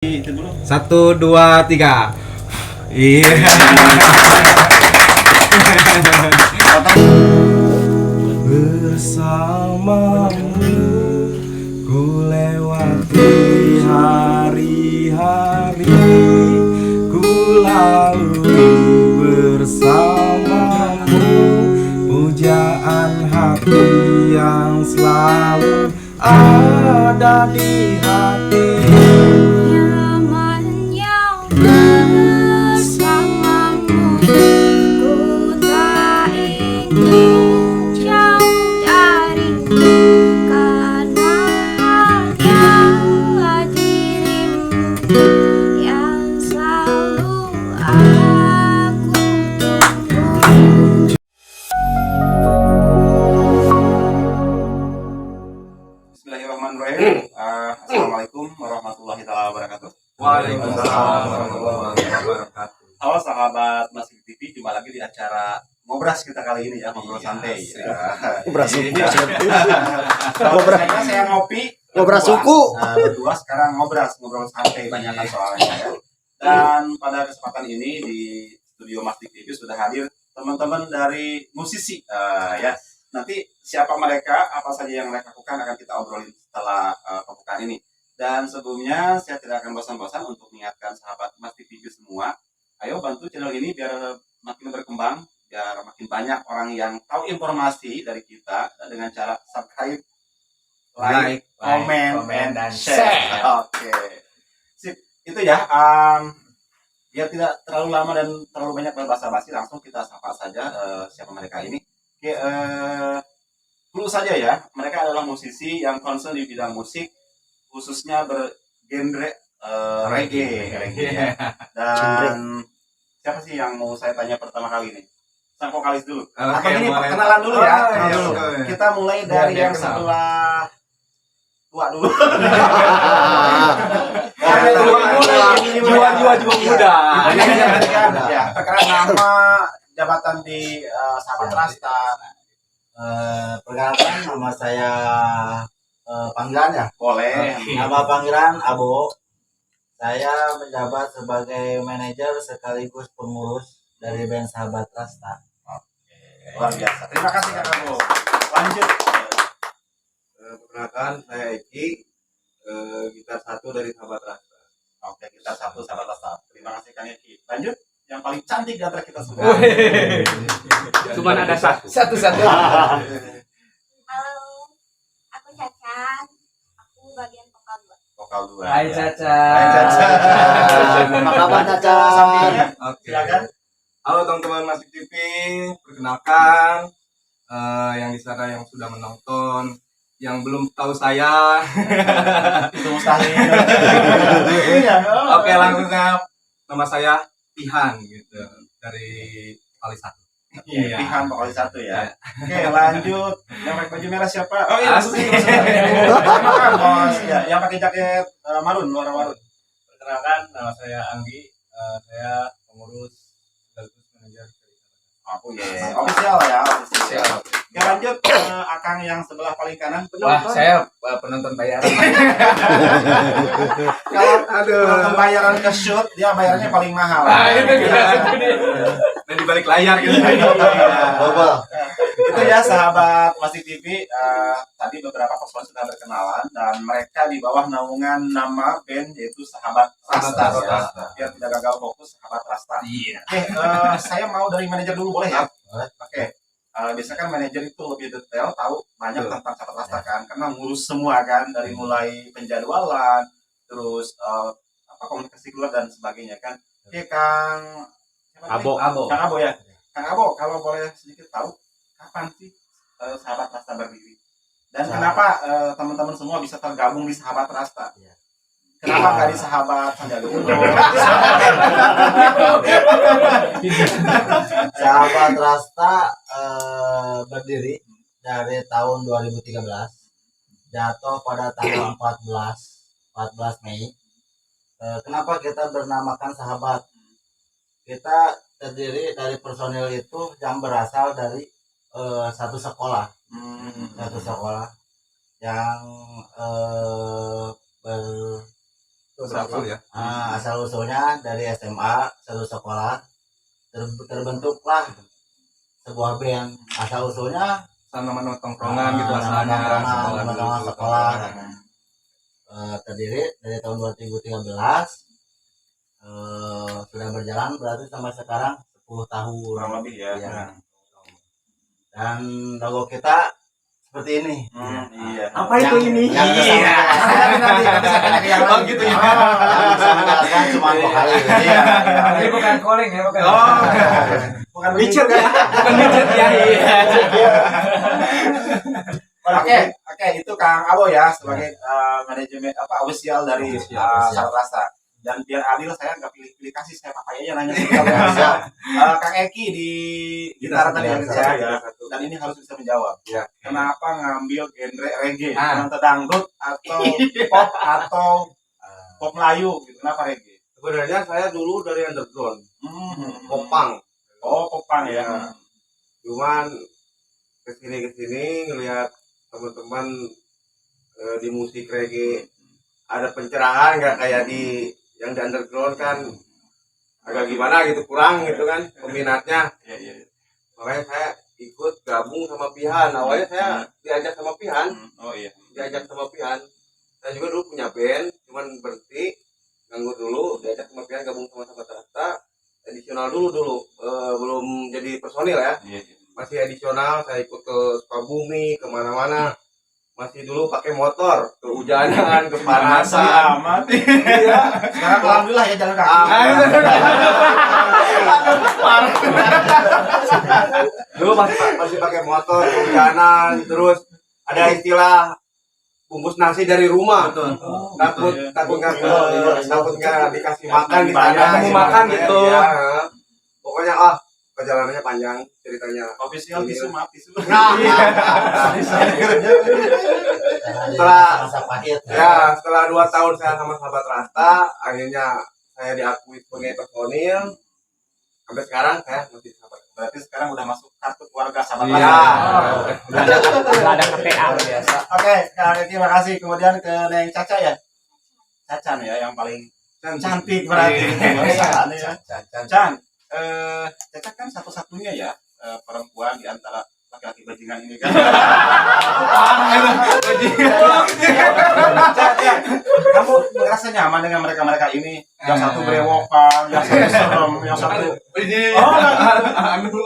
Itu dulu. 1, 2, 3. Iya. Bersamamu ku lewati hari-hari, ku lalui bersamamu, pujaan hati yang selalu ada di hati. Bismillahirrahmanirrahim. Assalamualaikum warahmatullahi wabarakatuh. Waalaikumsalam warahmatullahi wabarakatuh. Halo sahabat Masih TV, jumpa lagi di acara Ngobras kita kali ini ya, ngobrol santai. Ngobras suku. Ngobras saya ngopi. Ngobras suku. Berdua sekarang ngobrol santai banyakan soalnya ya. Dan pada kesempatan ini di studio Masih TV sudah hadir teman-teman dari musisi ya. Nanti siapa mereka, apa saja yang mereka lakukan akan kita obrolin setelah pembukaan ini. Dan sebelumnya saya tidak akan bosan-bosan untuk mengingatkan sahabat Masih TV semua, ayo bantu channel ini biar makin berkembang, biar makin banyak orang yang tahu informasi dari kita dengan cara subscribe, like, komen, dan share. Oke. Sip. Itu ya, biar tidak terlalu lama dan terlalu banyak berbahasa-basi, langsung kita sapa saja siapa mereka ini. Oke, dulu saja ya, mereka adalah musisi yang concern di bidang musik, khususnya bergenre reggae ya. Dan siapa sih yang mau saya tanya pertama kali ini? Sang vokalis dulu. Atau ini perkenalan dulu ya. Kita mulai dari yang sebelah tua dulu. Jiwa muda. Ya, perkenalan nama, jabatan di Sahabat Rasta. Perkenalkan, nama saya panggilan ya. Boleh. Nama panggilan Abo. Saya menjabat sebagai manajer sekaligus pengurus dari band Sahabat Rasta. Luar biasa. Terima kasih Kak Abo. Lanjut. Perkenalkan, saya Eki, gitar 1 dari Sahabat Rasta. Oke, kita satu Sahabat Rasta. Terima kasih Kang Eki. Lanjut. Yang paling cantik di antara kita semua. Cuman ada satu. Halo, aku Caca. Aku bagian vokal 2. Vokal 2. Hai Caca. Hai Caca. Apa kabar Caca? Sampingnya. Oke. Silakan. Halo teman-teman Masih TV, perkenalkan yang di sana yang sudah menonton, yang belum tahu saya. Itu mustahil. Oke, langsung saja. Nama saya Ihan gitu, dari Kali 1. Iya, Pihan vokal 1 ya. Oke, lanjut. Yang pakai baju merah siapa? Oh iya, Asli. Makan bos. Ya, yang pakai jaket marun, warna marun. Perkenalkan, nama saya Anggi, saya pengurus sekaligus manajer. Aku ya, official ya, official. Ya lanjut Akang yang sebelah paling kanan. Wah, saya penonton bayaran. Kalau pembayaran ke shoot, dia bayarnya paling mahal. Nah, itu dia. Dan di balik layar gitu. Bapak. Itu ya sahabat Masih TV. Tadi beberapa personil sudah berkenalan dan mereka di bawah naungan nama band yaitu Sahabat Rasta. Rasta. Biar tidak gagal fokus, Sahabat Rasta. Iya. Oke, saya mau dari manajer dulu boleh ya? Boleh. Oke. Biasanya kan manajer itu lebih detail, tahu banyak tentang Sahabat Rasta kan, karena ngurus semua kan, dari mulai penjadwalan, terus komunikasi keluar dan sebagainya kan. Oke, Kang Abo. Kang Abo ya. Kang Abo, kalau boleh sedikit tahu kapan sih Sahabat Rasta berdiri? Dan kenapa teman-teman semua bisa tergabung di Sahabat Rasta? Iya. Kenapa nggak di Sahabat Sandiaga Uno? Sahabat Rasta berdiri dari tahun 2013, jatuh pada tanggal 14 Mei. Kenapa kita bernamakan Sahabat? Kita terdiri dari personil itu yang berasal dari satu sekolah yang Berapa ya? Asal usulnya dari SMA, satu sekolah terbentuklah sebuah band. Asal usulnya Sama-sama tongkrongan gitu asalnya. teman-teman sekolah. Terdiri dari tahun 2013, sudah berjalan berarti sampai sekarang 10 tahun kurang lebih ya. Iya. Dan logo kita seperti ini. Iya. Apa itu ini? Yang bisa menjelaskan yang Oh, lain. gitu ya. Yang bisa menjelaskan cuma vokalis. Iya. Ini bukan calling ya, bukan. Oh, Bukan micet begitu. ya. Bukan micet ya. Iya. Oke, itu Kang Abo ya sebagai manajemen official dari Sahabat Rasa. Dan biar adil saya nggak pilih-pilih kasih, saya pakai aja nanya Siap. Kang Eki di gitar tadi yang saya ya. Dan ini harus bisa menjawab. Ya. Kenapa ngambil genre reggae? Ah. Kenapa dangdut atau pop atau pop Melayu? Gitu. Kenapa reggae? Sebenarnya saya dulu dari underground, Hmm. popang. Oh, popang ya. Cuman kesini ngelihat teman-teman di musik reggae ada pencerahan nggak kayak di yang di underground kan agak gimana gitu, kurang gitu kan peminatnya. Iya. Makanya saya ikut gabung sama Pihan. Awalnya saya diajak sama Pihan, Oh iya. Saya juga dulu punya band, cuman berhenti nganggur dulu, diajak sama Pihan gabung sama Sahabat Rasta. Edisional dulu belum jadi personil ya. Iya. Masih edisional, saya ikut ke Sukabumi, kemana-mana. Masih dulu pakai motor, kehujanan, kepanasan. amat. Iya. Sekarang alhamdulillah ya jalan kaki. Dulu masih pakai motor, kehujanan, terus ada istilah bungkus nasi dari rumah. Betul. Takut nggak dikasih makan di sana. Nggak mau makan gitu. Iya. Pokoknya perjalanannya panjang ceritanya. Official tisu maaf tisu. Setelah- masa pahit. Ya, setelah 2 tahun saya sama Sahabat Rasta, akhirnya saya diakui sebagai personil. Sampai sekarang saya masih sahabat. Berarti sekarang udah masuk kartu keluarga Sahabat Iya. Rasa. Ada KTA biasa. Oke, Kak Eki makasih. Kemudian ke Neng Caca ya. Cacan ya yang paling cantik berarti. Cacan ya. Cacan. Caca kan satu-satunya ya perempuan di antara laki-laki bajingan ini kan. Caca, kamu merasa nyaman dengan mereka-mereka ini? Yang satu berewokan, yang satu serem, yang satu. Oh,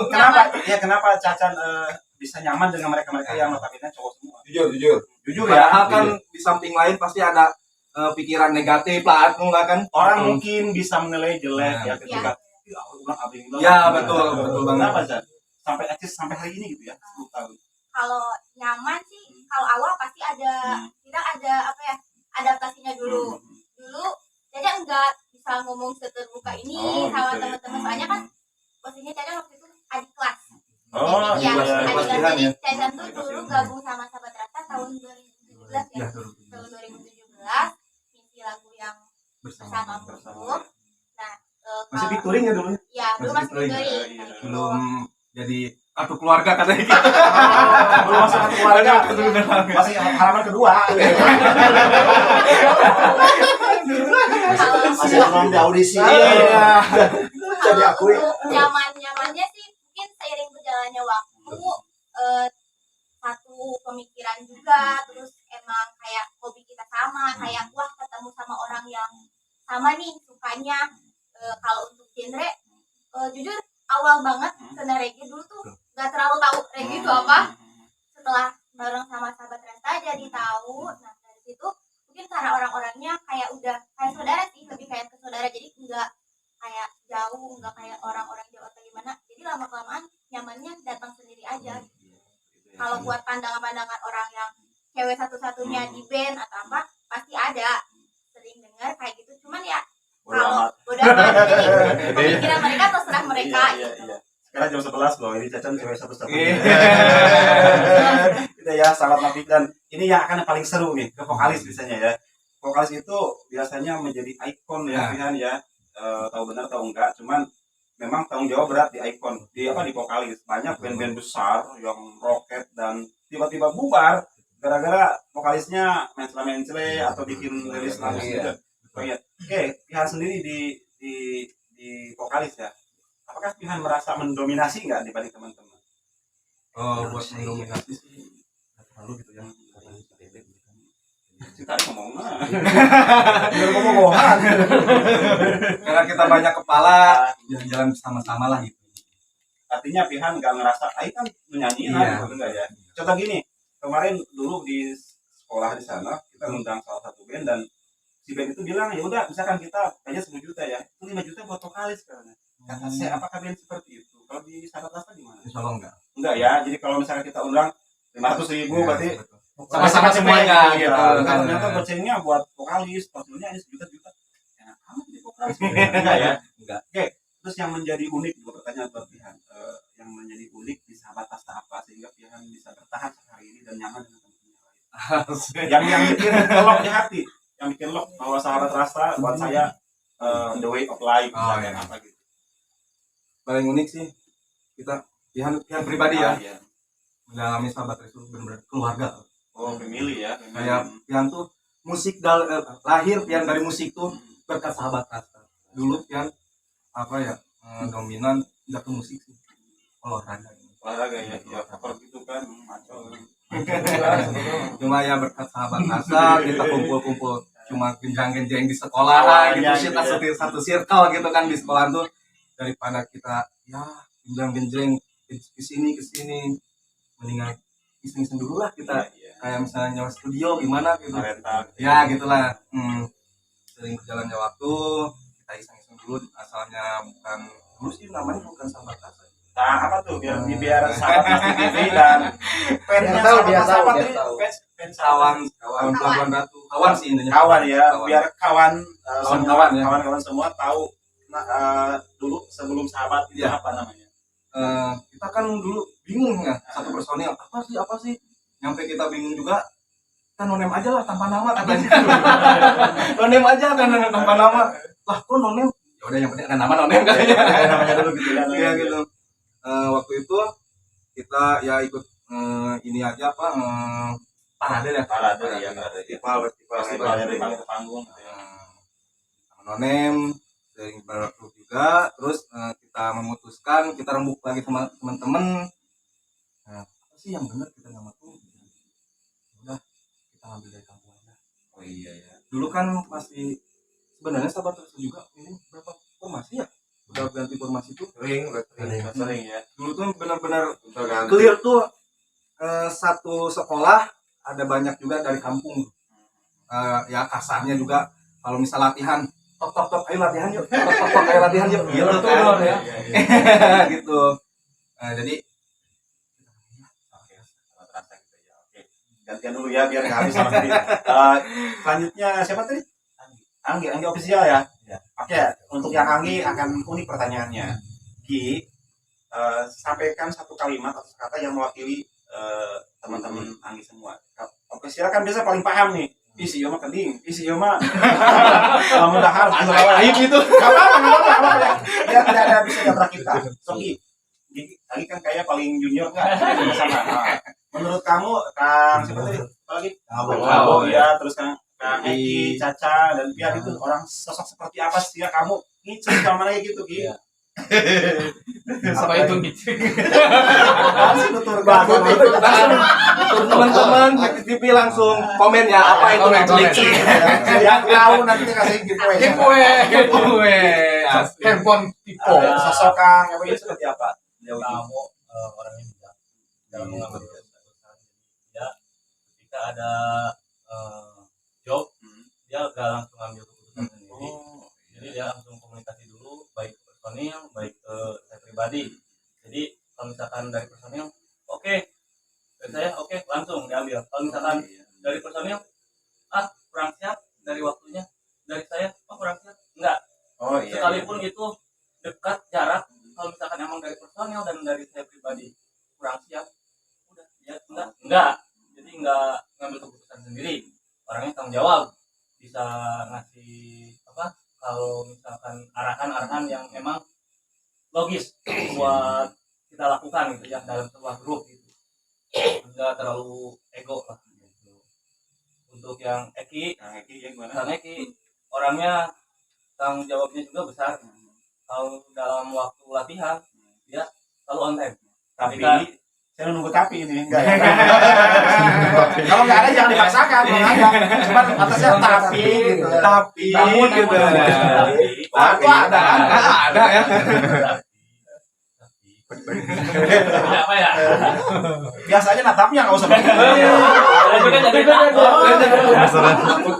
kenapa? Ya kenapa Cacan bisa nyaman dengan mereka-mereka yang notabene cowok semua? Jujur. Jujur ya. Padahal kan di samping lain pasti ada pikiran negatif lah, kan? Orang mungkin bisa menilai jelek ya ketika ya ulang abing ulang. Ya, betul banget. Kenapa Chan? Sampai eksis sampai hari ini gitu ya, 10 tahun. Kalau nyaman sih, kalau awal pasti ada kita ada apa ya, adaptasinya dulu. Dulu Caca enggak bisa ngomong seterbuka ini Oh, sama gitu ya. teman-teman, soalnya kan posisinya Caca waktu itu adik kelas. Oh, Jadi, ya, iya, adik kelas. pastikan Jadi ya. Caca tuh dulu gabung sama Sahabat Rasa tahun 2017 ya. Tahun 2017 ngisi lagu yang bersama bersama. Masih kalau- featuring ya dulu? ya dulu masih masih featuring. featuring. Iya, Nah, Belum jadi kartu keluarga katanya gitu. Belum masuk satu keluarga. Masih halaman kedua. Masih belum di audisi. Iya. Jadi akui. Nyamannya sih mungkin seiring berjalannya waktu, satu pemikiran juga, terus emang kayak hobi kita sama, kayak wah ketemu sama orang yang sama nih sukanya. Kalau untuk genre, jujur awal banget kena reggae dulu tuh nggak terlalu tahu reggae itu apa. Setelah bareng sama Sahabat Rasta jadi tahu. Nah dari situ mungkin karena orang-orangnya kayak udah kayak saudara sih, lebih kayak ke saudara, jadi enggak kayak jauh, enggak kayak orang-orang Jawa atau gimana. Jadi lama kelamaan nyamannya datang sendiri aja. Kalau buat pandangan-pandangan orang yang cewek satu-satunya di band atau apa, pasti ada sering dengar kayak gitu. Cuman ya kalau udah jadi pemikiran mereka terserah mereka gitu. Sekarang jam 11 loh, ini Cacan cewek satu-satunya. Iya. Gitu ya, sahabat Mafik. Dan ini yang akan paling seru nih, ke vokalis biasanya ya. Vokalis itu biasanya menjadi ikon ya, Pihan ya. Tahu benar tahu enggak, cuman memang tanggung jawab berat di ikon, di vokalis. Banyak band-band besar yang roket dan tiba-tiba bubar gara-gara vokalisnya mencela-mencele atau bikin rilis lagu gitu. Oh iya. Oke, Pihan sendiri di vokalis ya. Apakah Pihan merasa mendominasi nggak dibanding teman-teman? Buat mendominasi sih nggak terlalu gitu ya. Si tadi ngomong mah. Biar ngomong-ngomongan. Karena kita banyak kepala, jalan-jalan bersama-sama lah gitu. Artinya Pihan nggak ngerasa, ah kan menyanyi Iya. gitu enggak ya. Contoh gini, kemarin dulu di sekolah di sana kita ngundang salah satu band dan si band itu bilang ya udah misalkan kita hanya 10 juta ya, itu 5 juta buat vokalis katanya. Kata saya apakah band seperti itu? Kalau di Sahabat Rasa gimana? Insya Allah enggak. Enggak ya, jadi kalau misalkan kita undang 500.000 Iya, berarti betul. sama-sama semuanya gitu. gitu. Kan ternyata bersaingnya buat vokalis, personilnya hanya sejuta-juta. Enak amat di vokalis. Enggak ya? Enggak. Oke, terus yang menjadi unik juga pertanyaan buat Pihan. Yang menjadi unik di Sahabat Rasa apa sehingga Pihan bisa bertahan sampai hari ini dan nyaman dengan teman-teman lain? Yang bikin lock di hati, yang bikin lock bahwa Sahabat Rasa buat saya the way of life Oh, misalnya, iya. apa gitu. Paling unik sih kita pihak pribadi ya, Iya. mengalami sahabat itu benar-benar keluarga. Oh, family ya. Kayak Pian tuh musik lahir Pian dari musik tuh berkat Sahabat Rasa. Dulu Pian apa ya dominan nggak ke musik sih, olahraga. Olahraga ya, ya cover gitu kan, maco. Cuma ya berkat Sahabat Rasa kita kumpul-kumpul cuma genjang-genjang di sekolah gitu, ya, kita gitu ya. satu circle gitu kan di sekolah tuh, daripada kita ya genjang-genjang ke sini mendingan iseng-iseng dulu lah kita. Iya. Kayak misalnya nyawa studio gimana gitu Rental. ya gitulah. Sering berjalannya waktu kita iseng-iseng dulu, asalnya bukan dulu sih namanya bukan Sahabat Rasa. Nah, apa tuh biar sahabat Pasti TV dan fansnya sahabat ini fans kawan pelabuhan Ratu, kawan sih intinya, kawan ya, Kawan. biar kawan Kawan-kawan ya. kawan-kawan semua tahu dulu sebelum sahabat itu Iya. apa namanya. Kita kan dulu bingung ya satu personil apa sih nyampe kita bingung juga, kan nonem aja lah tanpa nama katanya. Nonem aja kan tanpa nama lah, kok nonem ya udah yang penting ada nama nonem katanya. Namanya dulu gitu ya. Iya gitu. Waktu itu kita ya ikut ini aja apa parade ya, Parade ya, festival festival dari panggung ke panggung. nonem sering berlaku juga. Terus kita memutuskan kita rembuk lagi sama teman-teman, apa sih yang benar kita nama tuh, udah kita ambil dari kampung aja. Oh iya ya. Dulu kan masih sebenarnya Sahabat Rasa juga ini berapa formasi ya, udah ganti formasi tuh. Sering ya. Dulu tuh benar-benar Tergantung. clear tuh, satu sekolah ada banyak juga dari kampung. Ya kasarnya juga kalau misal latihan tok ayo latihan yuk, tok ayo latihan yuk gitu kan ya. Gitu. Jadi Oke, sahabat rasa gitu ya. Oke. Gantian dulu ya biar nggak habis sama tadi. Selanjutnya siapa tadi? Anggi official ya. Oke, untuk yang Anggi akan unik pertanyaannya. Gi, sampaikan satu kalimat atau kata yang mewakili teman-teman Anggi semua. Oke, silakan, biasa paling paham nih. Isi yo mah kending, isi yo mah mudahan aib itu. Gak apa-apa ya. Biar tidak ada bisa jabrak kita. Sogi, Anggi kan kayak paling junior kan sama. Menurut kamu, Kang siapa tadi? Apalagi? Abo. Ya, terus Kang Eki, Caca, dan Pian itu orang sosok seperti apa sih ya kamu? Ini cerita mana gitu, Ki? Apa itu gitu? Masih tutur Bagus itu. Teman-teman Max TV langsung komen ya apa itu Komen, Netflix. Yang tahu nanti kasih giveaway. Giveaway. Handphone tipe. Sosok Kang apa itu seperti apa? Kamu orangnya bijak dalam mengambil keputusan. Ya, ketika ada job, dia gak langsung ambil keputusan sendiri. Jadi dia langsung komunikasi dulu, baik ke personil, baik ke saya pribadi. Jadi kalau misalkan dari personil, oke, dari saya oke, langsung diambil. Kalau misalkan dari personil, kurang siap dari waktunya, dari saya kurang siap, enggak. Oh iya. Sekalipun itu dekat jarak, kalau misalkan emang dari personil dan dari saya pribadi kurang siap, udah ya enggak. Jadi enggak ngambil keputusan sendiri. Orangnya tanggung jawab, bisa ngasih apa? Kalau misalkan arahan-arahan yang emang logis buat kita lakukan gitu ya dalam sebuah grup gitu. Enggak terlalu ego lah gitu. Untuk yang Eki, Kang Eki ya gimana? Kang Eki orangnya tanggung jawabnya juga besar. Kalau dalam waktu latihan dia selalu on time. Tapi Ketika- saya nunggu tapi ini enggak ya. Kalau nggak ada jangan dipaksakan, kalau ada. Cuman atasnya tapi gitu. Tapi Namun gitu. Tapi- Tapi ada. Ada ya. Tapi apa ya? Biasanya natapnya nggak usah pakai. Itu kan jadi takut.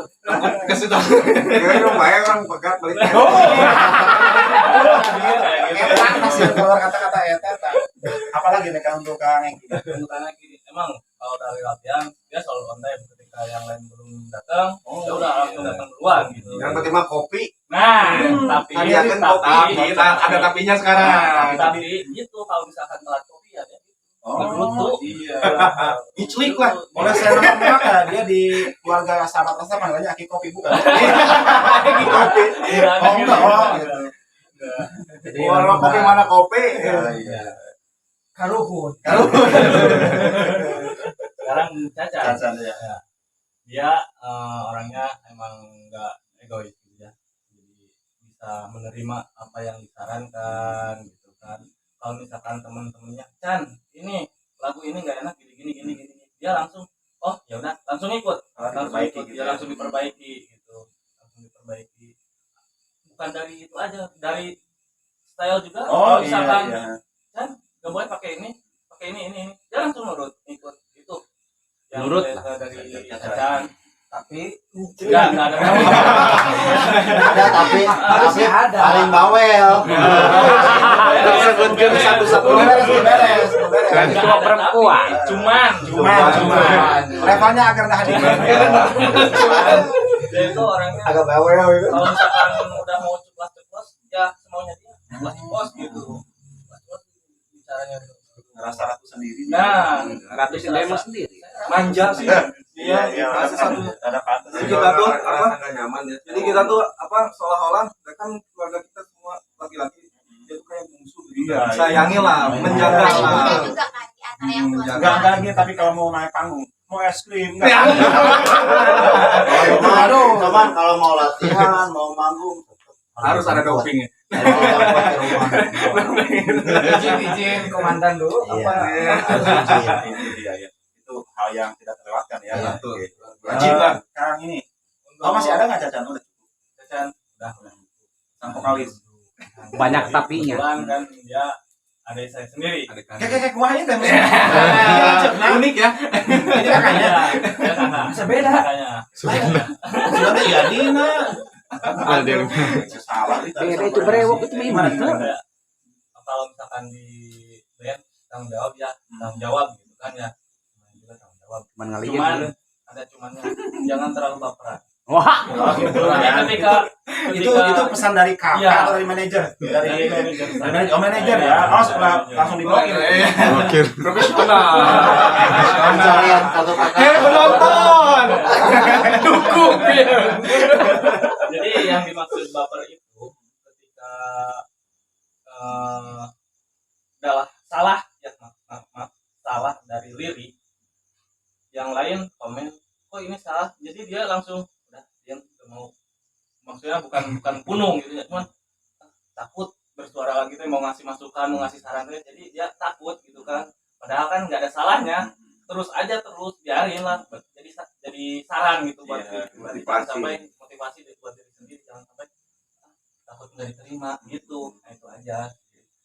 Kasih tahu. Kayaknya bayar orang pegat balik. Etan masih keluar kata-kata etan. Apalagi nih kan untuk Kang Eki. Untuk anak gini, emang kalau dari latihan dia selalu on time. Ketika yang lain belum datang, dia udah langsung datang duluan gitu. Yang penting mah kopi. Nah, tapi Tadi akan kopi. Kita ada tapinya sekarang. tapi gitu kalau misalkan telat kopi ya dia Oh, iya. Iclik lah. Oleh saya nama ya, dia di keluarga sahabat rasa panggilannya Aki Kopi bukan? Aki kopi. Oh enggak, oh gitu. Warna kopi mana kopi? Iya. Karuhun. sekarang Caca. Caca ya. Dia orangnya emang nggak egois gitu ya, jadi bisa menerima apa yang disarankan gitu kan. Kalau misalkan teman-temannya Chan ini lagu ini nggak enak gini, dia langsung oh ya udah langsung ikut, langsung diperbaiki ikut gitu dia ya. langsung diperbaiki gitu, langsung diperbaiki. Bukan dari itu aja, dari style juga. Oh Kalau misalkan iya. Chan nggak boleh pakai ini dia langsung nurut ikut itu yang Nurut dari Chan. Tapi Enggak ada. Ada tapi ada. paling bawel. Sebutkan satu-satu. Beres. Cuma perempuan. Cuman. Levelnya agar nggak hadir. Dia itu orangnya Agak bawel itu. kalau misalkan udah mau ceplos ya semaunya dia ceplos gitu. Ceplos bicaranya tuh. Ngerasa ratu sendiri. Nah, Ratu Sendema sendiri. Manja sih. Iya, Kasih satu. ada pantas. Jadi kita tuh apa? Rasa nggak nyaman ya. Jadi kita tuh apa seolah-olah kan keluarga kita semua laki-laki dia tuh kayak musuh gitu. Iya, Sayangi lah, menjaga Ada lah. juga kan di antara yang tua. Enggak lagi tapi kalau mau naik panggung mau es krim Ya. Aduh, cuman kalau mau latihan, mau manggung Harus ada dopingnya. Izin komandan dulu Iya. apa? Iya. Itu hal yang tidak terlewatkan ya. Iya, Oke. Wajib lah. Sekarang ini. Oh masih ada nggak Cacan? Udah. Cacan udah. Sang vokalis. Banyak tapinya. Kebetulan kan dia ada saya sendiri. Kayak kuahnya teh. Unik ya. Ini kakaknya. Dia kakak. Bisa beda. Kakaknya. Sudah teh ya Dina. Salah. Beda itu brewok itu gimana? Ada. Kalau misalkan di band tanggung jawab ya tanggung jawab gitu kan ya. Juga tanggung jawab. Cuman ngaliin. Cuman ada cumannya jangan terlalu baperan. Wah. Gitu. Nah, ketika Itu pesan dari kakak Iya. atau dari manajer? dari manajer. Oh manajer ya. Oh sudah langsung diblokir. Profesional. Pencarian satu kakak. Penonton. Dukung ya. Jadi yang dimaksud baper itu ketika adalah salah ya maaf, salah dari lirik yang lain komen kok ini salah, jadi dia langsung udah dia nggak mau, maksudnya bukan punung gitu ya, cuman takut bersuara lagi tuh mau ngasih masukan mau ngasih saran tuh, jadi dia takut gitu kan, padahal kan nggak ada salahnya, terus biarin lah jadi saran gitu buat Iya, diri, motivasi. jangan sampai motivasi buat diri sendiri, jangan sampai takut nggak diterima gitu. Nah itu aja,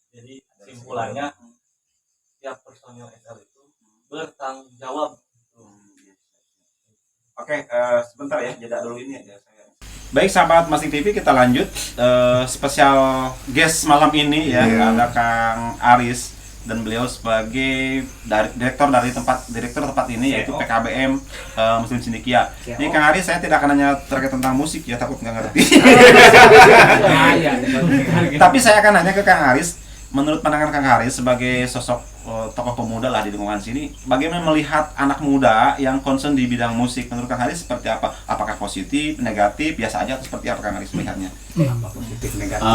jadi simpulannya tiap personil SL itu bertanggung jawab. Oke, sebentar ya, jeda dulu ini aja saya. Baik sahabat Masing TV, kita lanjut spesial guest malam ini ya. Ada Kang Aris dan beliau sebagai direktur tempat ini yaitu PKBM Muslim Cendekia. Ini Kang Aris, saya tidak akan nanya terkait tentang musik ya, takut nggak ngerti. Tapi saya akan nanya ke Kang Aris, menurut pandangan Kang Aris sebagai sosok tokoh pemuda lah di lingkungan sini, bagaimana melihat anak muda yang concern di bidang musik? Menurut Kang Aris seperti apa? Apakah positif, negatif, biasa aja atau seperti apa Kang Aris melihatnya? Positif negatif.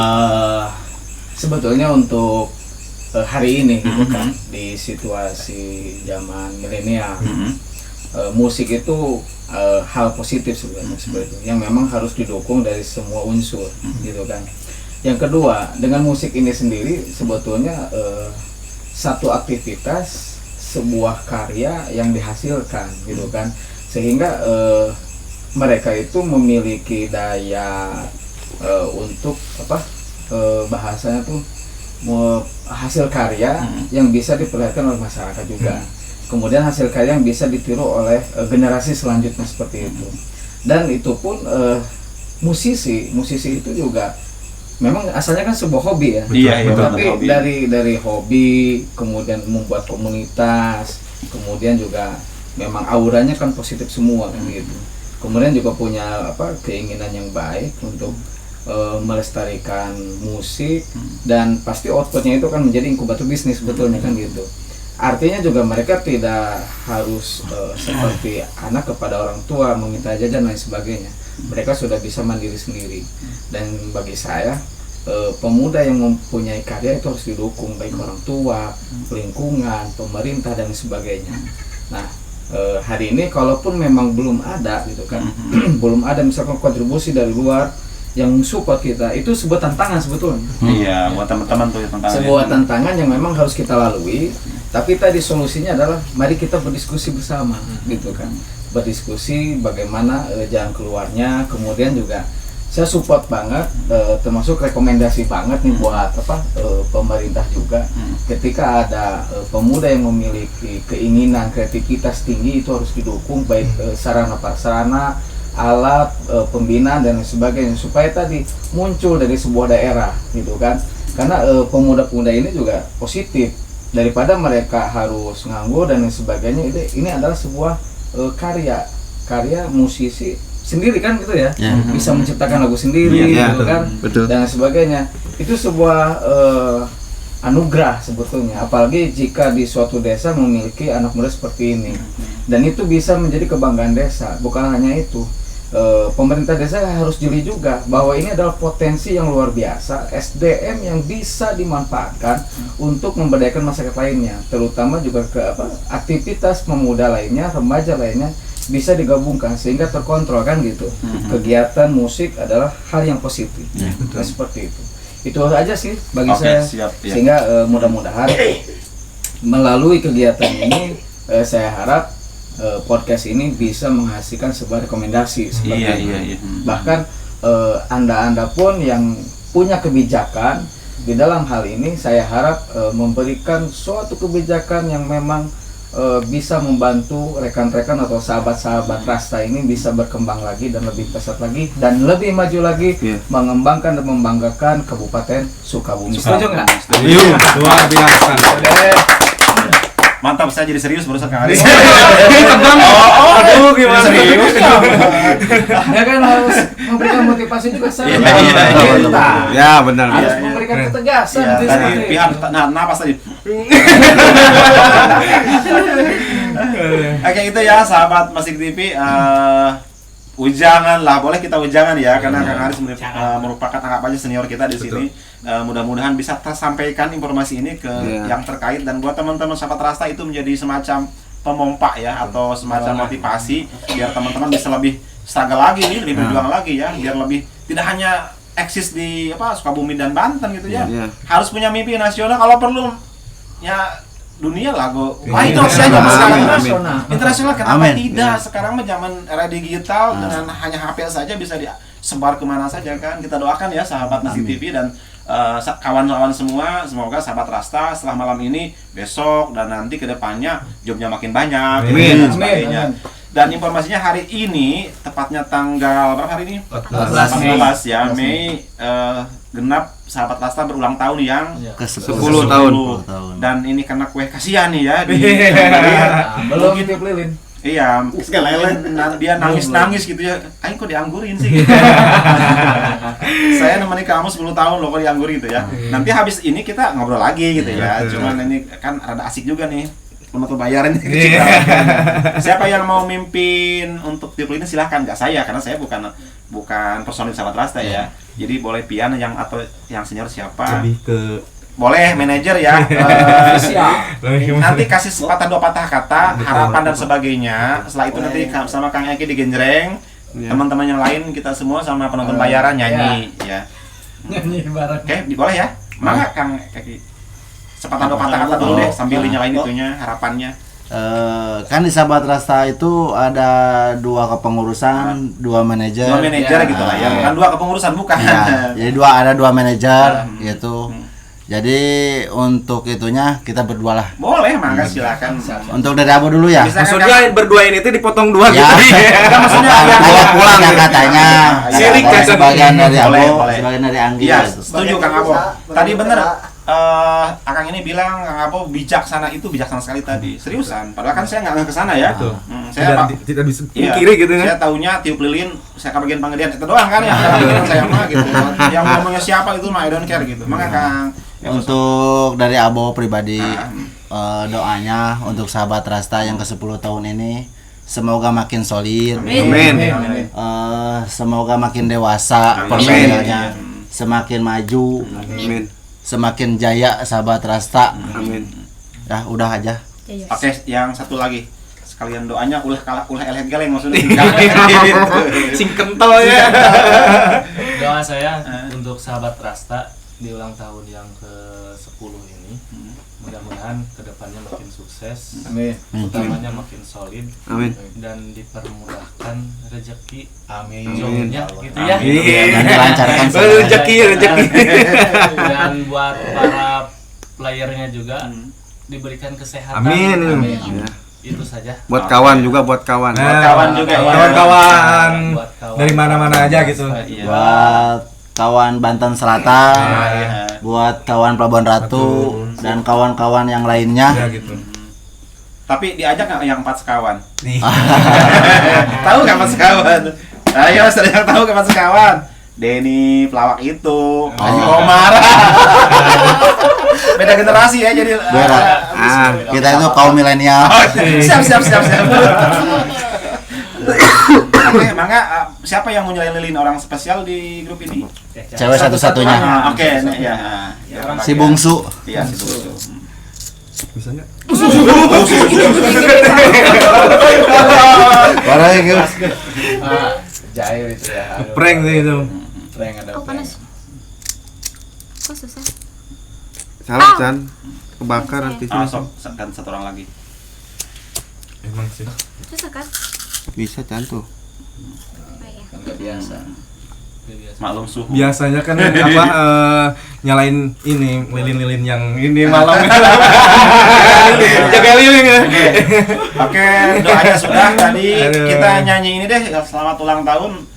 Sebetulnya untuk hari ini gitu kan, di situasi zaman milenial, musik itu hal positif sebenarnya seperti itu, yang memang harus didukung dari semua unsur gitu kan. Yang kedua, dengan musik ini sendiri sebetulnya satu aktivitas, sebuah karya yang dihasilkan gitu kan, sehingga mereka itu memiliki daya untuk bahasanya tuh hasil karya yang bisa diperlihatkan oleh masyarakat juga. Kemudian hasil karya yang bisa ditiru oleh generasi selanjutnya seperti itu. Dan itu pun musisi itu juga memang asalnya kan sebuah hobi ya. Iya, betul, Tapi hobi. dari hobi, kemudian membuat komunitas, kemudian juga memang auranya kan positif semua kan gitu. Kemudian juga punya keinginan yang baik untuk melestarikan musik, dan pasti outputnya itu kan menjadi inkubator bisnis sebetulnya kan gitu. Artinya juga mereka tidak harus seperti anak kepada orang tua meminta jajan dan lain sebagainya. Mereka sudah bisa mandiri sendiri. Dan bagi saya pemuda yang mempunyai karya itu harus didukung, baik orang tua, lingkungan, pemerintah dan sebagainya. Nah, hari ini kalaupun memang belum ada gitu kan, belum ada misalkan kontribusi dari luar yang support kita, itu sebuah tantangan sebetulnya. Iya, buat teman-teman tuh tantangan. Sebuah tantangan yang memang harus kita lalui, tapi tadi solusinya adalah mari kita berdiskusi bersama gitu kan. Berdiskusi bagaimana jalan keluarnya, kemudian juga saya support banget, termasuk rekomendasi banget nih buat pemerintah juga, ketika ada pemuda yang memiliki keinginan kreativitas tinggi itu harus didukung, baik sarana prasarana, alat pembinaan dan sebagainya, supaya tadi muncul dari sebuah daerah gitu kan. Karena pemuda-pemuda ini juga positif, daripada mereka harus nganggur dan sebagainya. Ini adalah sebuah karya musisi sendiri kan gitu ya, bisa menciptakan lagu sendiri gitu kan, dan sebagainya. Itu sebuah anugerah sebetulnya, apalagi jika di suatu desa memiliki anak muda seperti ini, dan itu bisa menjadi kebanggaan desa. Bukan hanya itu, pemerintah desa harus jeli juga bahwa ini adalah potensi yang luar biasa, SDM yang bisa dimanfaatkan untuk memberdayakan masyarakat lainnya, terutama juga ke aktivitas pemuda lainnya, remaja lainnya bisa digabungkan sehingga terkontrol kan gitu. Kegiatan musik adalah hal yang positif. Nah, seperti itu. Itu aja sih bagi saya. Siap, ya. Sehingga mudah-mudahan melalui kegiatan ini saya harap podcast ini bisa menghasilkan sebuah rekomendasi seperti itu. Iya. Bahkan anda pun yang punya kebijakan di dalam hal ini, saya harap memberikan suatu kebijakan yang memang bisa membantu rekan-rekan atau sahabat-sahabat Rasta ini bisa berkembang lagi dan lebih pesat lagi dan lebih maju lagi, mengembangkan dan membanggakan Kabupaten Sukabumi. Setuju nggak? Luar biasa. Mantap, saya jadi serius barusan Kang Aris. Aduh, gimana serius? Ya kan harus memberikan motivasi juga saya. Ya, benar. Harus memberikan ketegasan. Iya, tadi pihak napas tadi. Oke, itu ya sahabat Masik TV. Ujangan lah, boleh kita ujangan ya, karena Kang Aris merupakan anggap aja senior kita di sini. Mudah-mudahan bisa tersampaikan informasi ini ke yang terkait, dan buat teman-teman sahabat Rasta itu menjadi semacam pemompa ya, atau semacam motivasi biar teman-teman bisa lebih struggle lagi nih, lebih berjuang lagi ya, biar lebih tidak hanya eksis di Sukabumi dan Banten gitu ya. Harus punya mimpi nasional, kalau perlu ya dunia lah, internasional kenapa tidak? Sekarang mah zaman era digital, dengan hanya HP saja bisa disebar kemana saja kan. Kita doakan ya sahabat Masik TV dan kawan-kawan semua, semoga sahabat Rasta setelah malam ini, besok dan nanti ke depannya jobnya makin banyak dan sebagainya. Dan informasinya hari ini, tepatnya tanggal berapa hari ini? 14 ya, Mei, genap sahabat Rasta berulang tahun yang ke-10 tahun. Dan ini karena kue kasihan nih ya di Belum tiup lilin. Iya, dia nangis gitu ya. Aing kok dianggurin sih? Saya nemani kamu 10 tahun loh kok dianggurin gitu ya. Nanti habis ini kita ngobrol lagi gitu ya. Cuman ini kan rada asik juga nih. Penutup bayaran kecil. Siapa yang mau mimpin untuk tiup lilin silahkan, nggak saya, karena saya bukan personil sahabat Rasta ya. Jadi boleh pian atau yang senior siapa? Lebih ke boleh manajer ya. Siap. Nanti kasih sepatah dua patah kata, harapan dan sebagainya. Setelah itu nanti sama Kang Eki digenjreng, teman-teman yang lain kita semua sama penonton bayaran nyanyi ya. Nyanyi bareng. Oke, boleh ya. Mangga Kang Eki. Sepatah dua patah kata dulu deh sambil dinyalain itunya harapannya. Kan di Sahabat Rasta itu ada 2 kepengurusan, 2 manajer. Dua manajer gitu lah ya. Bukan dua kepengurusan bukan. Ya, jadi ada 2 manajer gitu. Jadi untuk itunya kita berdua lah. Boleh, mangga silakan. Untuk dari Abu dulu ya. Bisa Maksudnya berdua ini tuh dipotong 2 Ya. gitu. Enggak, maksudnya yang Saya pulang ya katanya. Sirik Ada kan. sebagian dari Abu, Boleh. sebagian dari Anggi. Iya, gitu. setuju Kang Abo. Tadi bener. Akang ini bilang Kang Abo bijaksana sekali tadi. Seriusan. Padahal kan saya nggak ke sana ya. Betul. Saya Tidak bisa Iya, kiri gitu kan. saya taunya tiup lilin, saya ke bagian pengedian itu doang kan yang saya mah gitu. Yang ngomongnya siapa itu mah I don't care gitu. Maka Kang Untuk dari Abo pribadi doanya untuk Sahabat Rasta yang ke-10 tahun ini semoga makin solid. Amin. Semoga makin dewasa Amin. personilnya, semakin maju, Amin. semakin jaya Sahabat Rasta. Amin. Ya udah aja. Oke, yang satu lagi. Sekalian doanya ulah eleh geleng maksudnya. Sing kental ya. Doa saya untuk Sahabat Rasta di ulang tahun yang ke-10 ini, mudah-mudahan kedepannya makin sukses, Amin. utamanya makin solid, Amin. dan dipermudahkan rezeki, Amin. jodohnya gitu ya. Dan dilancarkan Rezeki. Dan buat para playernya juga diberikan kesehatan. Amin. Ya. Itu saja. Buat kawan juga, buat kawan. Buat kawan juga ya. Kawan-kawan Buat kawan. dari mana-mana aja gitu. Iya. buat kawan Banten Selatan, Iya. buat kawan Pelabuhan Ratu dan kawan-kawan yang lainnya. Ya gitu. Tapi diajak nggak yang 4 sekawan? Nih. Tahu nggak 4 sekawan? Ayo, ada yang tahu nggak 4 sekawan? Denny pelawak itu, Haji Komar. Beda generasi ya jadi. Beda. Kita itu kaum milenial. Siap. Oke, mangga siapa yang mau nyalain lilin orang spesial di grup ini? Cewek satu-satunya. Oke, ya. Si bungsu. Iya, si bungsu. Bisa enggak? Parah gitu. Jair itu ya. Prank sih itu. Prank ada. Oh panas. Kok susah? Salah Chan. Kebakar nanti Ah, sini. sok kan satu orang lagi. Emang sih. Susah kan? Bisa Chan tuh. Oh iya. Kan nggak biasa. Maklum suhu. Biasanya kan nyalain ini lilin-lilin yang ini malam. Jaga lilin ya. Oke, doanya sudah tadi. Aduh. Kita nyanyi ini deh, selamat ulang tahun.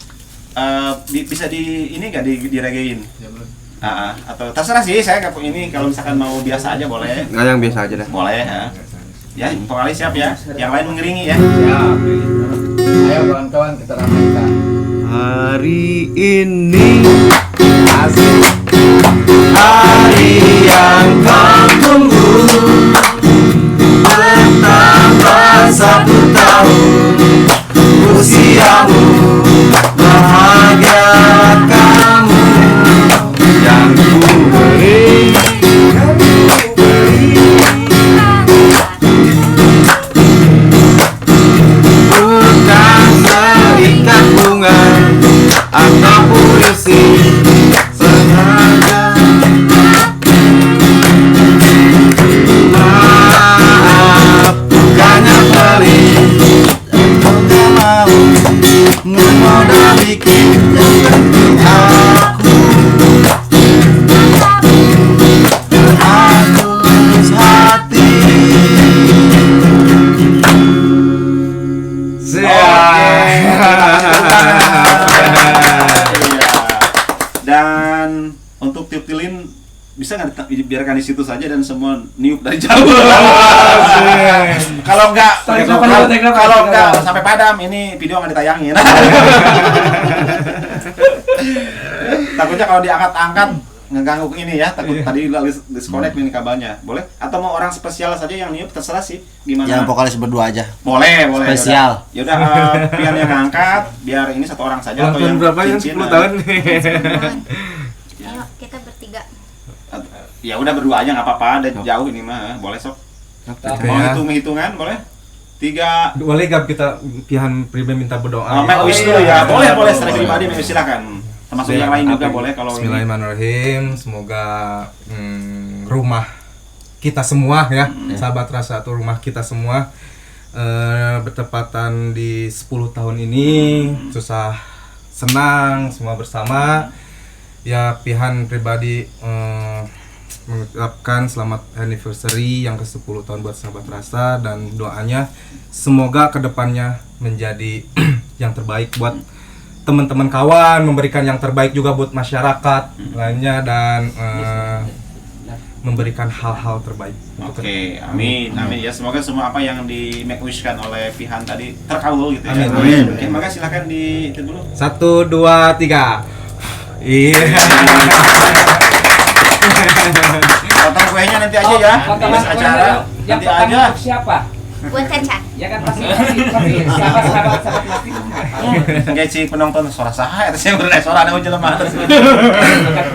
Bisa di ini nggak diregein? Atau terserah sih, saya ini kalau misalkan mau biasa aja boleh. Nggak, yang biasa aja dah. Boleh ya. Ya, vokalis siap ya. Yang lain mengiringi ya. Siap. Ayo kawan-kawan kita ramaikan. Hari ini Asik. Hari yang kau tunggu bertambah 1 tahun usiamu, bahagia kamu yang ku beri. Bukan serikat bunga atau puisi sengaja. Maaf, bukannya pelit, aku tak mau memodal bikin yang penting aku berhapus hati. Dan untuk tiup lilin bisa nggak dibiarkan di situ saja dan semua niup dari jauh. Kalau nggak sampai padam ini video nggak ditayangin. Takutnya kalau diangkat-angkat ngeganggu ini ya, takut tadi disconnect ini kabelnya. Boleh? Atau mau orang spesial saja yang niup, terserah sih. Gimana? Yang vokalis berdua aja. Boleh. Spesial. Ya udah biar yang ngangkat, biar ini satu orang saja atau yang berapa yang cincin, 10 tahun nih? Ayo kita bertiga. Ya udah berdua aja nggak apa-apa, dan jauh ini mah boleh sok. Mau hitung-hitungan boleh? 3. Boleh gak kita pihak pribadi minta berdoa? Make wish dulu ya. Boleh secara pribadi make wish silakan. Termasuk yang lain juga boleh kalau ini. Bismillahirrahmanirrahim. Semoga rumah kita semua ya, sahabat rasa atau rumah kita semua bertepatan di 10 tahun ini susah senang semua bersama. Ya pihak pribadi mengucapkan selamat anniversary yang ke-10 tahun buat sahabat rasa, dan doanya semoga kedepannya menjadi yang terbaik buat teman-teman kawan, memberikan yang terbaik juga buat masyarakat lainnya, dan memberikan hal-hal terbaik. Oke, amin, amin ya. Semoga semua apa yang di make wishkan oleh Pihan tadi terkabul gitu ya. Amin. Amin. Oke, maka silakan di itu dulu. 1, 2, 3. Iya. Potong kuenya nanti aja ya. Pas acara yang nanti pertama aja. untuk siapa? Buat Caca. Ya kan pasti sahabat mati. Enggak sih penonton suara saha eta sih bener suara anu jelema atas.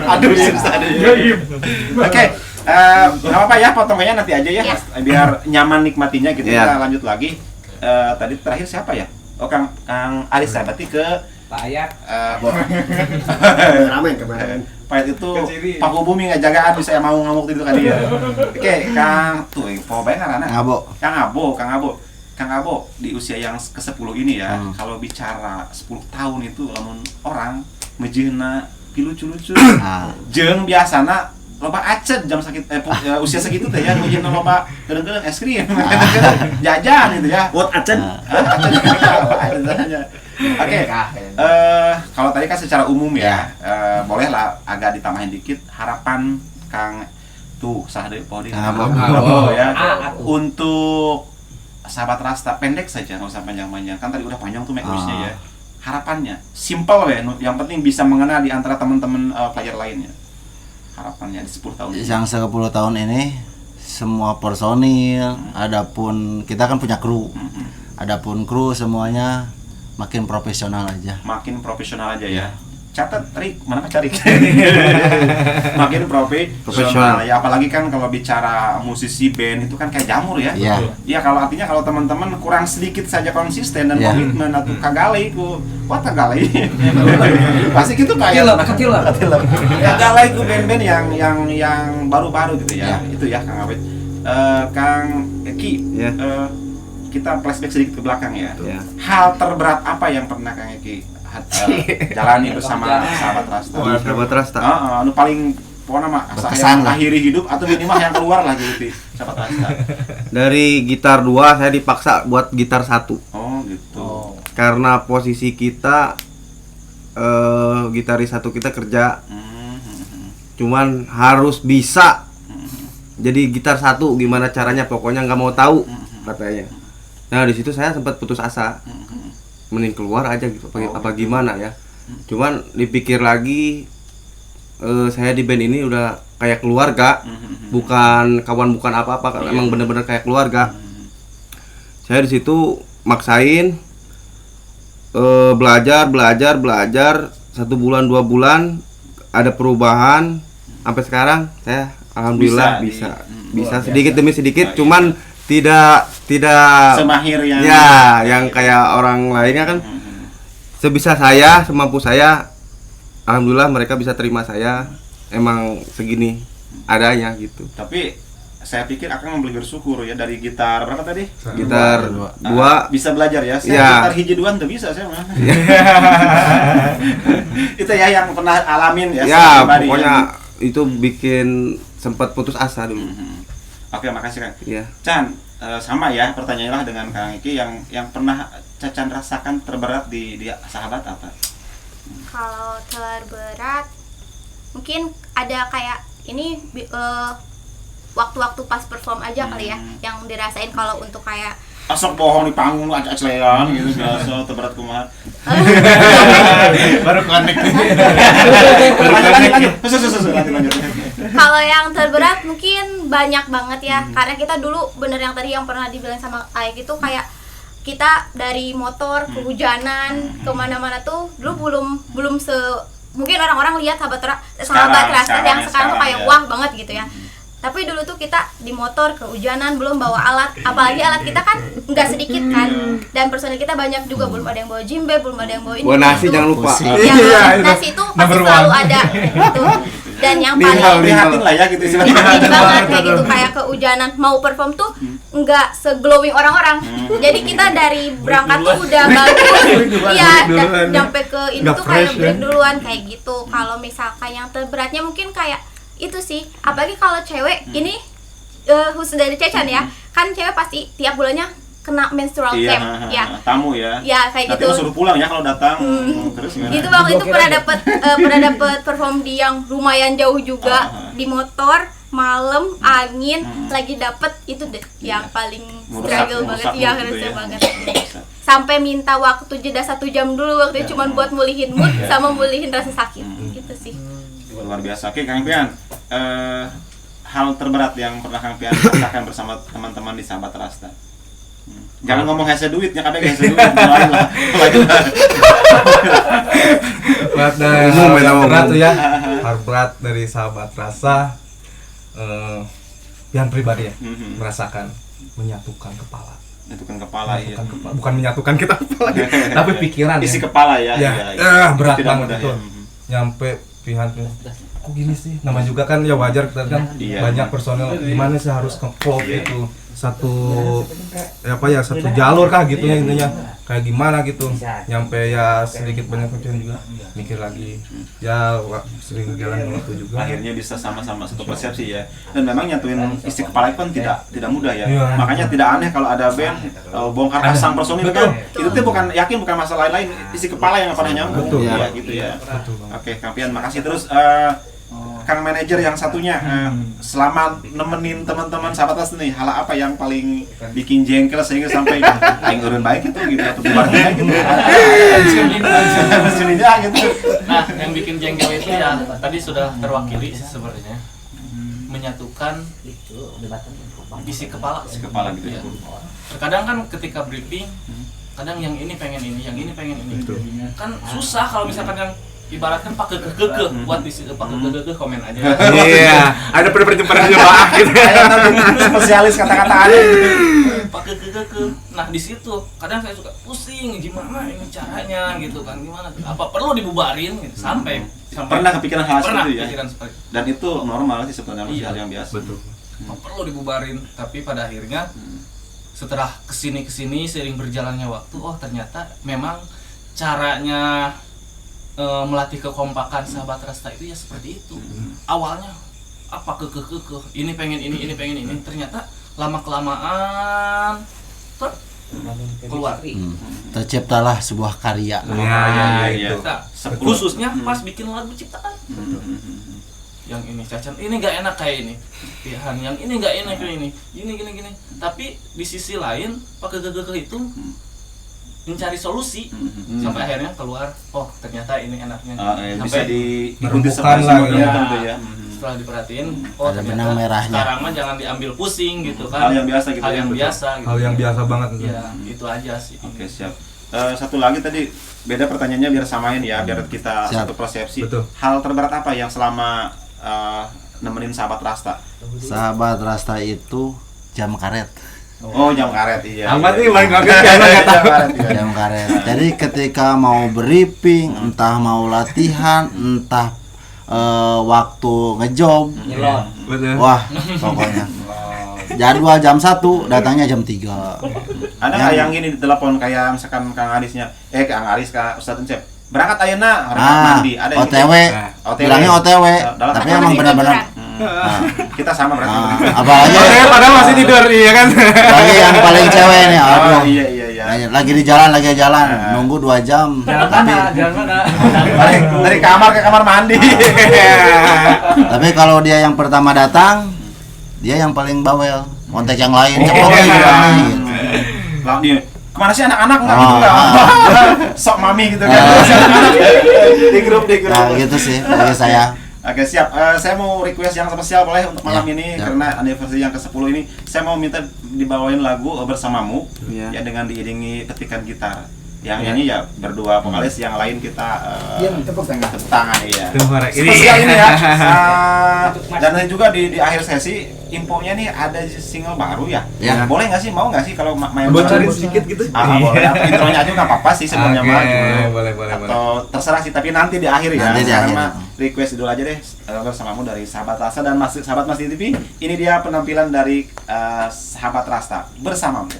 Aduh susah deh. Oke. Enggak apa-apa ya, potongnya nanti aja ya. Biar nyaman nikmatinya gitu. Kita lanjut lagi. Tadi terakhir siapa ya? Oh Kang Aris ya, berarti ke Pak Ayat. Ramen kemarin. Pahit itu Pak Bumi ngajagaan bisa mau ngamuk itu kan dia. Oke, Kang tuh po bae ngaranna. Kang Abo di usia yang ke-10 ini ya, kalau bicara 10 tahun itu lamun orang mejieuna pilucu-lucu. Jeung biasana loba acet jam sakit usia segitu teh ya, mejieuna loba kadang-kadang es krim, jajan gitu ya. Buat acen. Oke, kalau tadi kan secara umum ya, bolehlah agak ditambahin dikit harapan Kang tuh sahde podi ya untuk sahabat Rasta, pendek saja nggak usah panjang-panjang, kan tadi udah panjang tuh make wish-nya ya. Harapannya simple ya, yang penting bisa mengena di antara teman-teman player lainnya. Harapannya di 10 tahun ini. Yang 10 tahun ini semua personil, adapun kita kan punya kru, adapun kru semuanya makin profesional aja. Makin profesional aja ya. Catat, Rik, mana cari? Makin profesional. Ya apalagi kan kalau bicara musisi band itu kan kayak jamur ya. Iya. Ya kalau artinya kalau teman-teman kurang sedikit saja konsisten dan komitmen atau kagalai ku, wah kagalai. Pasti gitu kayak Kecil. kagalai ku band-band yang baru-baru gitu ya. Itu ya Kang Awet. Kang Eki, kita flashback sedikit ke belakang ya. Hal terberat apa yang pernah Kang Eki jalani bersama sahabat Rasta? Sahabat Rasta. Anu paling pokoknya mah Berkesan lah. akhiri hidup atau minimal yang keluar lah gitu sahabat Rasta. Dari gitar 2 saya dipaksa buat gitar 1. Oh gitu. Karena posisi kita gitaris 1 kita kerja. Cuman harus bisa. Jadi gitar 1 gimana caranya, pokoknya nggak mau tahu katanya. Nah di situ saya sempat putus asa. Mending keluar aja gitu, apa gimana ya. Cuman dipikir lagi, saya di band ini udah kayak keluarga, bukan kawan, bukan apa-apa, emang bener-bener kayak keluarga. Saya di situ maksain belajar 1 bulan 2 bulan ada perubahan, sampai sekarang saya alhamdulillah bisa sedikit demi sedikit, cuman tidak semahir yang yang kayak orang lainnya kan. Sebisa saya, semampu saya, alhamdulillah mereka bisa terima saya emang segini adanya gitu. Tapi saya pikir akan lebih bersyukur ya, dari gitar berapa tadi? Gitar 2 bisa belajar ya. Saya gitar hiji 2 tuh bisa saya mah. Itu ya yang pernah alamin ya. Ya pokoknya itu bikin sempat putus asa dulu. Oke, makasih Kang. Iya. Chan, sama ya pertanyaannya lah dengan Kang Iki, yang pernah Cacan rasakan terberat di sahabat apa? Kalau terberat mungkin ada kayak ini waktu-waktu pas perform aja kali ya yang dirasain. Kalau untuk kayak Asok bohong di panggung acelean gitu biasa terberat kumaha. Baru connect. Lanjut. kalau yang terberat mungkin banyak banget ya, karena kita dulu bener yang tadi yang pernah dibilang sama Aik itu kayak kita dari motor kehujanan kemana-mana tuh dulu belum mungkin orang-orang lihat sahabat Rasta yang sekarang tuh kayak wah banget gitu ya. Tapi dulu tuh kita di motor kehujanan, belum bawa alat, apalagi alat kita kan nggak sedikit kan, dan personil kita banyak juga, belum ada yang bawa jimbe, belum ada yang bawa ini. Buat nasi itu. jangan lupa. Ya, nasi itu pasti selalu ada gitu. Dan yang paling Prihatin lah ya gitu sih. prihatin banget kayak gitu, kayak kehujanan mau perform tuh nggak se-glowing orang-orang. Jadi kita dari berangkat tuh udah bagus, iya, sampai ke itu tuh kayak break duluan kayak gitu. Kalau misalkan yang terberatnya mungkin kayak itu sih, apalagi kalau cewek ini khusus dari Cecan ya, kan cewek pasti tiap bulannya kena menstrual Iya, cramp, ya. tamu ya. Ya kayak Nanti gitu. lo suruh pulang ya kalau datang. Terus gimana? Itu waktu itu pernah dapet perform di yang lumayan jauh juga, di motor malam angin lagi dapet itu deh yang paling struggle banget ya, harusnya banget. Sampai minta waktu jeda 1 jam dulu waktu itu, cuman buat mulihin mood sama mulihin rasa sakit gitu sih. Luar biasa. Oke, Kang Pian. Hal terberat yang pernah Kang Pian rasakan bersama teman-teman di Sahabat Rasta. Jangan ngomong hese duitnya, kadang hese duit lain lah. Berat tuh ya. Hal berat dari Sahabat Rasa, yang pribadi ya, merasakan menyatukan kepala. Menyatukan kepala ya. Bukan menyatukan kita kepala, tapi pikiran. Isi kepala ya. Berat Tidak banget mudah itu. ya. Nyampe pihak kok gini sih, nama juga kan ya wajar, kita kan Iya. banyak personel, gimana sih harus nge-klop itu satu satu jalur kah gitu ya intinya, kayak gimana gitu. Nyampe ya sedikit banyak kemudian juga mikir lagi ya, sering jalan waktu juga. Akhirnya bisa sama-sama satu persepsi ya. Dan memang nyatuin isi kepala itu kan tidak mudah ya. Iya. Makanya tidak aneh kalau ada band bongkar pasang personil kan. Itu tuh bukan masalah lain, isi kepala yang nggak pernah nyambung. Betul. Ya, gitu ya. Betul banget. Oke, Kang Pian, makasih terus. Kang manajer yang satunya, selama nemenin teman-teman Sahabat Rasta nih, hal apa yang paling bikin jengkel sehingga sampai aing urun baik itu gitu atau bubar baik gitu. Pensiunnya gitu. Nah, yang bikin jengkel itu ya tadi sudah terwakili sih sebenarnya. Menyatukan isi kepala. Isi kepala gitu ya. Terkadang kan ketika briefing, kadang yang ini pengen ini, yang ini pengen ini. Kan susah kalau misalkan yang ibaratkan pakai kekeh buat di situ, pakai kekeh komen aja. Iya, ada percemperan jemaah gitu. Spesialis kata-kataannya gitu. Pakai kekeh. Nah, di situ kadang saya suka pusing gimana ini caranya gitu kan, gimana? Apa perlu dibubarin gitu sampai Pernah kepikiran hal pernah seperti itu ya. kepikiran seperti itu. Dan itu normal sih sebenarnya, Iya. hal yang biasa. Betul. Apa perlu dibubarin, tapi pada akhirnya setelah kesini seiring berjalannya waktu, oh ternyata memang caranya melatih kekompakan Sahabat Rasta itu ya seperti itu. Awalnya apa kekeh ini pengen ini pengen ini, ternyata lama kelamaan keluar. Terciptalah sebuah karya. Iya. Nah, khususnya pas bikin lagu ciptaan. Yang ini Cacan ini nggak enak kayak ini, Tihan yang ini nggak enak kayak ini, gini. Tapi di sisi lain pakai kekeh itu mencari solusi sampai akhirnya keluar, oh ternyata ini enaknya. Bisa diikuti menemukan sampai lah, semua ya. gitu ya. Setelah diperhatiin, oh Ada ternyata benang merahnya. sekarang mah jangan diambil pusing gitu Hal kan. yang biasa gitu Hal ya, yang betul. biasa gitu. Hal yang biasa banget itu. Ya, itu aja sih. Oke, siap. Satu lagi tadi beda pertanyaannya biar samain ya, biar kita Siap. satu persepsi. Betul. Hal terberat apa yang selama nemenin Sahabat Rasta? Sahabat Rasta itu jam karet. Oh, jam karet, iya. Amat iya. nih, paling kaget ya, Jam nggak tahu. karet, iya. Jam karet. Jadi ketika mau briefing, entah mau latihan, entah waktu ngejob, Betul. wah pokoknya jadwal jam 1, datangnya jam 3. Ada nggak yang ini ditelepon kayak misalkan Kang Arisnya, Kang Aris, Kak Ustadz Encep, berangkat ayeuna, harus mandi. Ada yang OTW, gitu? bilangnya OTW, Dalam tapi arti emang apa? benar-benar Kita sama berarti. apalagi Padahal masih tidur, iya kan? apalagi yang paling cewek nih, Oh, aduh. iya. Lagi di jalan, nunggu 2 jam. Tapi Dari kamar ke kamar mandi. tapi kalau dia yang pertama datang, dia yang paling bawel, kontak yang lain, cepet gitu. Lah dia, kemana sih anak-anak enggak Oh, gitu enggak? Sok mami gitu kan. Di grup. Nah, gitu sih bagi saya. Oke, siap. Saya mau request yang spesial boleh untuk malam Ya, ini siap. karena anniversary yang ke-10 ini. Saya mau minta dibawain lagu Bersamamu Iya. ya dengan diiringi petikan gitar. Yang nyanyi ya berdua vokalis, yang lain kita Iya, tepuk tangan. tepuk tangan ya. Ini Spesial ini ya. Dan juga di akhir sesi infonya nih ada single baru ya. Ya. Boleh nggak sih, mau nggak sih kalau main Bocorin sedikit gitu. boleh. Atau intronya aja nggak apa-apa sih sebenarnya mah. boleh. Atau terserah sih, tapi nanti di akhir ya. Nanti di Sekarang akhir. mah request dulu aja deh bersamamu dari Sahabat Rasta dan Sahabat Mas TV. Ini dia penampilan dari Sahabat Rasta bersamamu.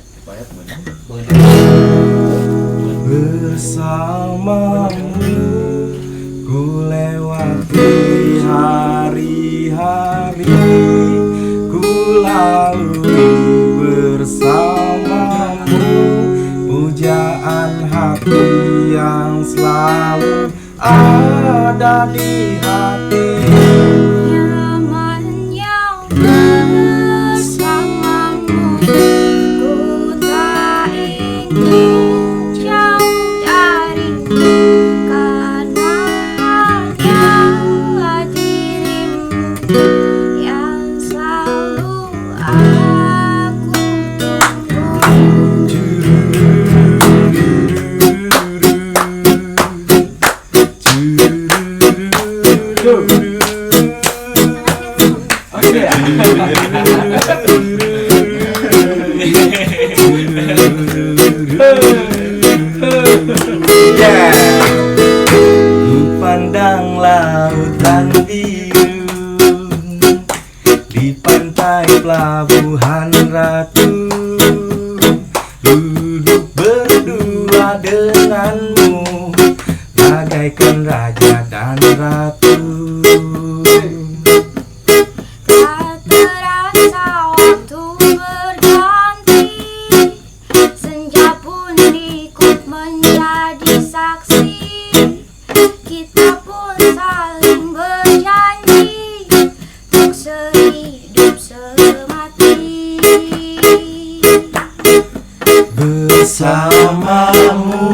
Bersamamu ku lewati hari-hari, ku lalui bersamamu, pujaan hati yang selalu ada di hati. Nyamannya bersamamu, ku tak ingin jauh darimu, karena hanya dirimu yang selalu aku tunggu. Ku pandang lautan biru di pantai pelabuhan Ratu, duduk berdua denganmu bagaikan raja dan ratu. Tak terasa waktu berganti, senja pun ikut menjadi saksi, kita pun saling berjanji untuk sehidup semati. Bersamamu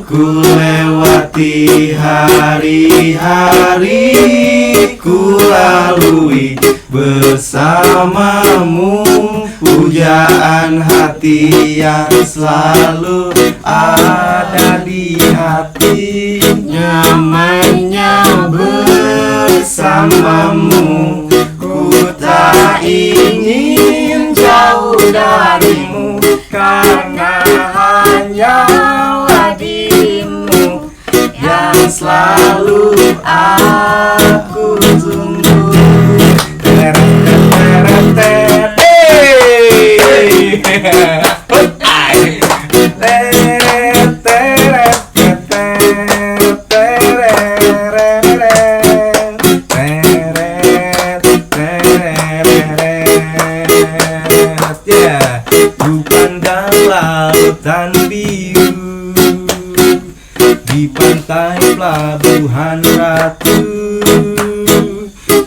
ku lewati hari-hari, ku lalui bersamamu, pujaan hati yang selalu ada di hati. Nyamannya bersamamu, ku tak ingin jauh darimu, karena hanyalah dirimu yang selalu aku tunggu. Teret-teret-teret, hey! Ay! Yeah. Ku pandang lautan biru di pantai pelabuhan Ratu,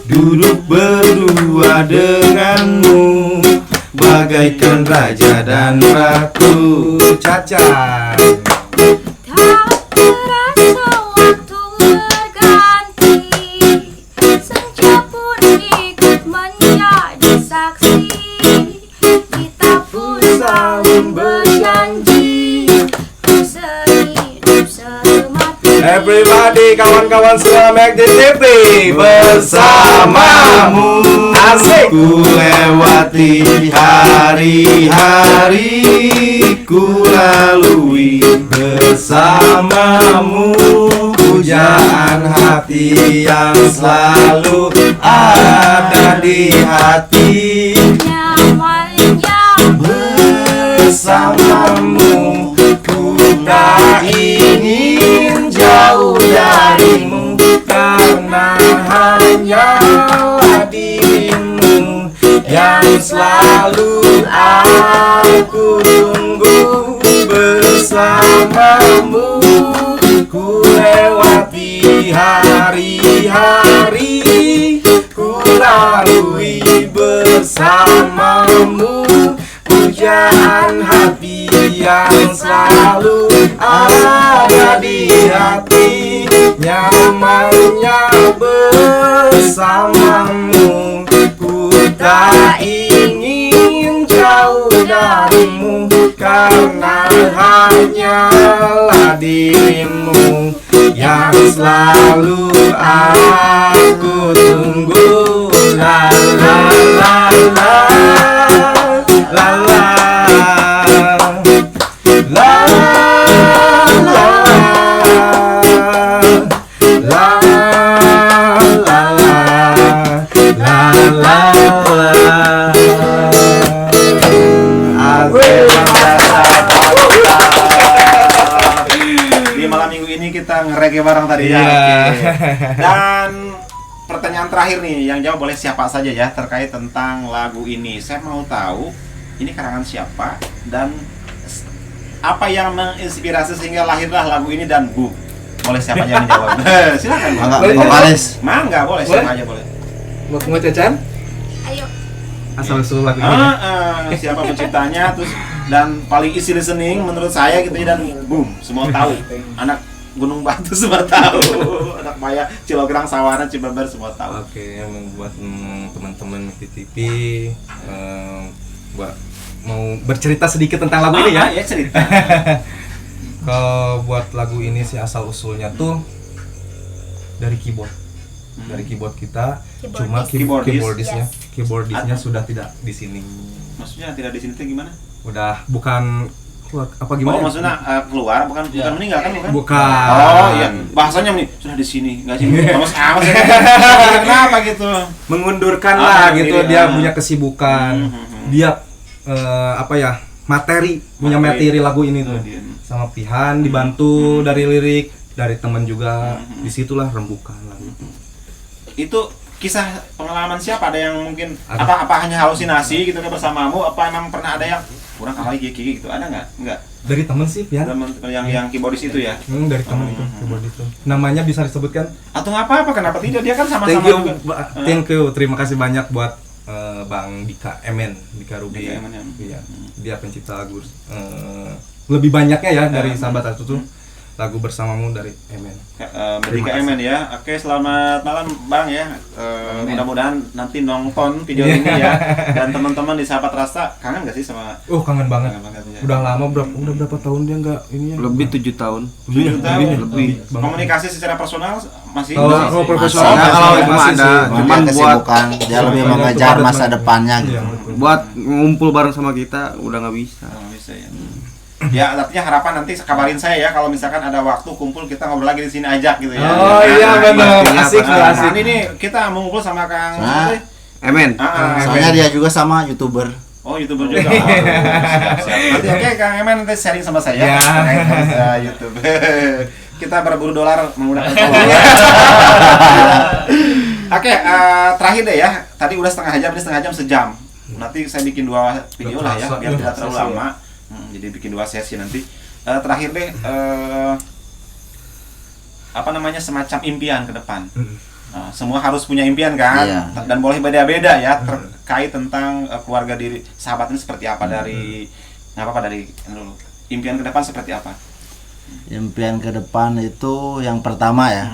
duduk berdua denganmu bagaikan raja dan ratu. Caca. Tak terasa waktu berganti, senja pun ikut menjadi saksi, kita pun saling berjanji untuk sehidup semati. Everybody, kawan-kawan semua Magnet TV, bersamamu asik. Ku lewati hari-hari, ku lalui bersamamu, pujaan hati yang selalu ada di hati. Nyamannya Bersamamu, ku tak ingin jauh darimu, karena hanyalah dirimu yang selalu aku tunggu. Bersamamu ku lewati hari-hari, ku lalui bersamamu, pujaan hati yang selalu ada di hati. Nyamannya bersamamu, ku tak ingin jauh darimu, karena hanyalah dirimu yang selalu aku tunggu. La la la la la la la Di malam minggu ini kita nge-reggae bareng tadi ya. Iya. Oke. Dan pertanyaan terakhir nih, yang jawab boleh siapa saja ya terkait tentang lagu ini. Saya mau tahu ini karangan siapa dan apa yang menginspirasi sehingga lahirlah lagu ini dan boom. Boleh siapa aja yang jawab. Silakan. Mangga, Boleh, vokalis. Mangga boleh siapa aja boleh. Mau Cacan? Ayo. Asal usul lagu ini. Siapa penciptanya terus dan paling easy listening menurut saya gitu ya, dan boom semua tahu. Anak Gunung Batu semua tahu, anak Maya Cilograng Sawana Cibabar semua tahu. Oke, yang buat teman-teman PTP buat Mau bercerita sedikit tentang lagu ini ya? Ya cerita. kalau buat lagu ini sih asal usulnya tuh dari keyboard. Dari keyboard kita, cuma Keyboardis. keyboardisnya sudah tidak di sini. Maksudnya tidak di sini tuh gimana? Udah bukan apa gimana? Oh maksudnya keluar bukan meninggal kan bukan? Bukan. Oh iya, bahasanya nih sudah di sini, nggak sih? Mas amat sih. Kenapa gitu? Mengundurkan lah gitu, diri, dia punya kesibukan. Dia punya materi lagu ini tuh. Sama Pihan dibantu dari lirik, dari teman juga. Disitulah rembukan lagu. Itu kisah pengalaman siapa? Ada yang mungkin apa hanya halusinasi gitu kan bersamamu? Apa emang pernah ada yang kurang kali gigi gitu? Ada nggak? Enggak. Dari teman sih, Pihan. Teman yang keyboardis itu ya? Dari teman itu, keyboard itu. Namanya bisa disebutkan? Atau nggak apa-apa? Kenapa tidak? Dia kan sama-sama Thank you, juga. thank you. Terima kasih banyak buat Bang Dika Dika Ruby. Dika Emen, ya. Iya. Dia pencipta lagu lebih banyaknya ya dari Sahabat Satu tuh. Lagu bersamamu dari Emen. Dika Emen ya. Oke, selamat malam Bang ya. Mudah-mudahan nanti nonton video ini ya. Dan teman-teman di Sahabat Rasa kangen nggak sih sama? Kangen banget. Kangen banget ya. Udah lama udah berapa tahun dia nggak ini ya? Lebih 7 tahun. 7 tahun. Lebih. Komunikasi secara personal masih Kalau Masih. profesional Kalau itu masih ada. sih. Cuman Dia kesibukan, dia lebih mengejar masa depannya Iya, gitu. betul. Buat ngumpul bareng sama kita udah nggak bisa. nggak bisa ya. Ya, artinya harapan nanti kabarin saya ya kalau misalkan ada waktu kumpul kita ngobrol lagi di sini ajak gitu ya. Oh iya benar. Asik tuh, asik. Ini nih kita mau ngumpul sama Kang Nah. Emen. Soalnya dia juga sama YouTuber. Oh, YouTuber juga. Siap. Nanti oke Kang Emen nanti sharing sama saya. Ya. YouTube. Kita berburu dolar menggunakan follow. Oke, terakhir deh ya. Tadi udah setengah jam, sejam. Nanti saya bikin 2 video lah ya, biar tidak terlalu lama. Jadi bikin 2 sesi nanti. Terakhir deh, semacam impian ke depan. Semua harus punya impian kan, Iya. dan boleh beda-beda ya terkait tentang keluarga diri sahabat ini seperti apa dari dulu. Impian ke depan seperti apa? Impian ke depan itu yang pertama ya.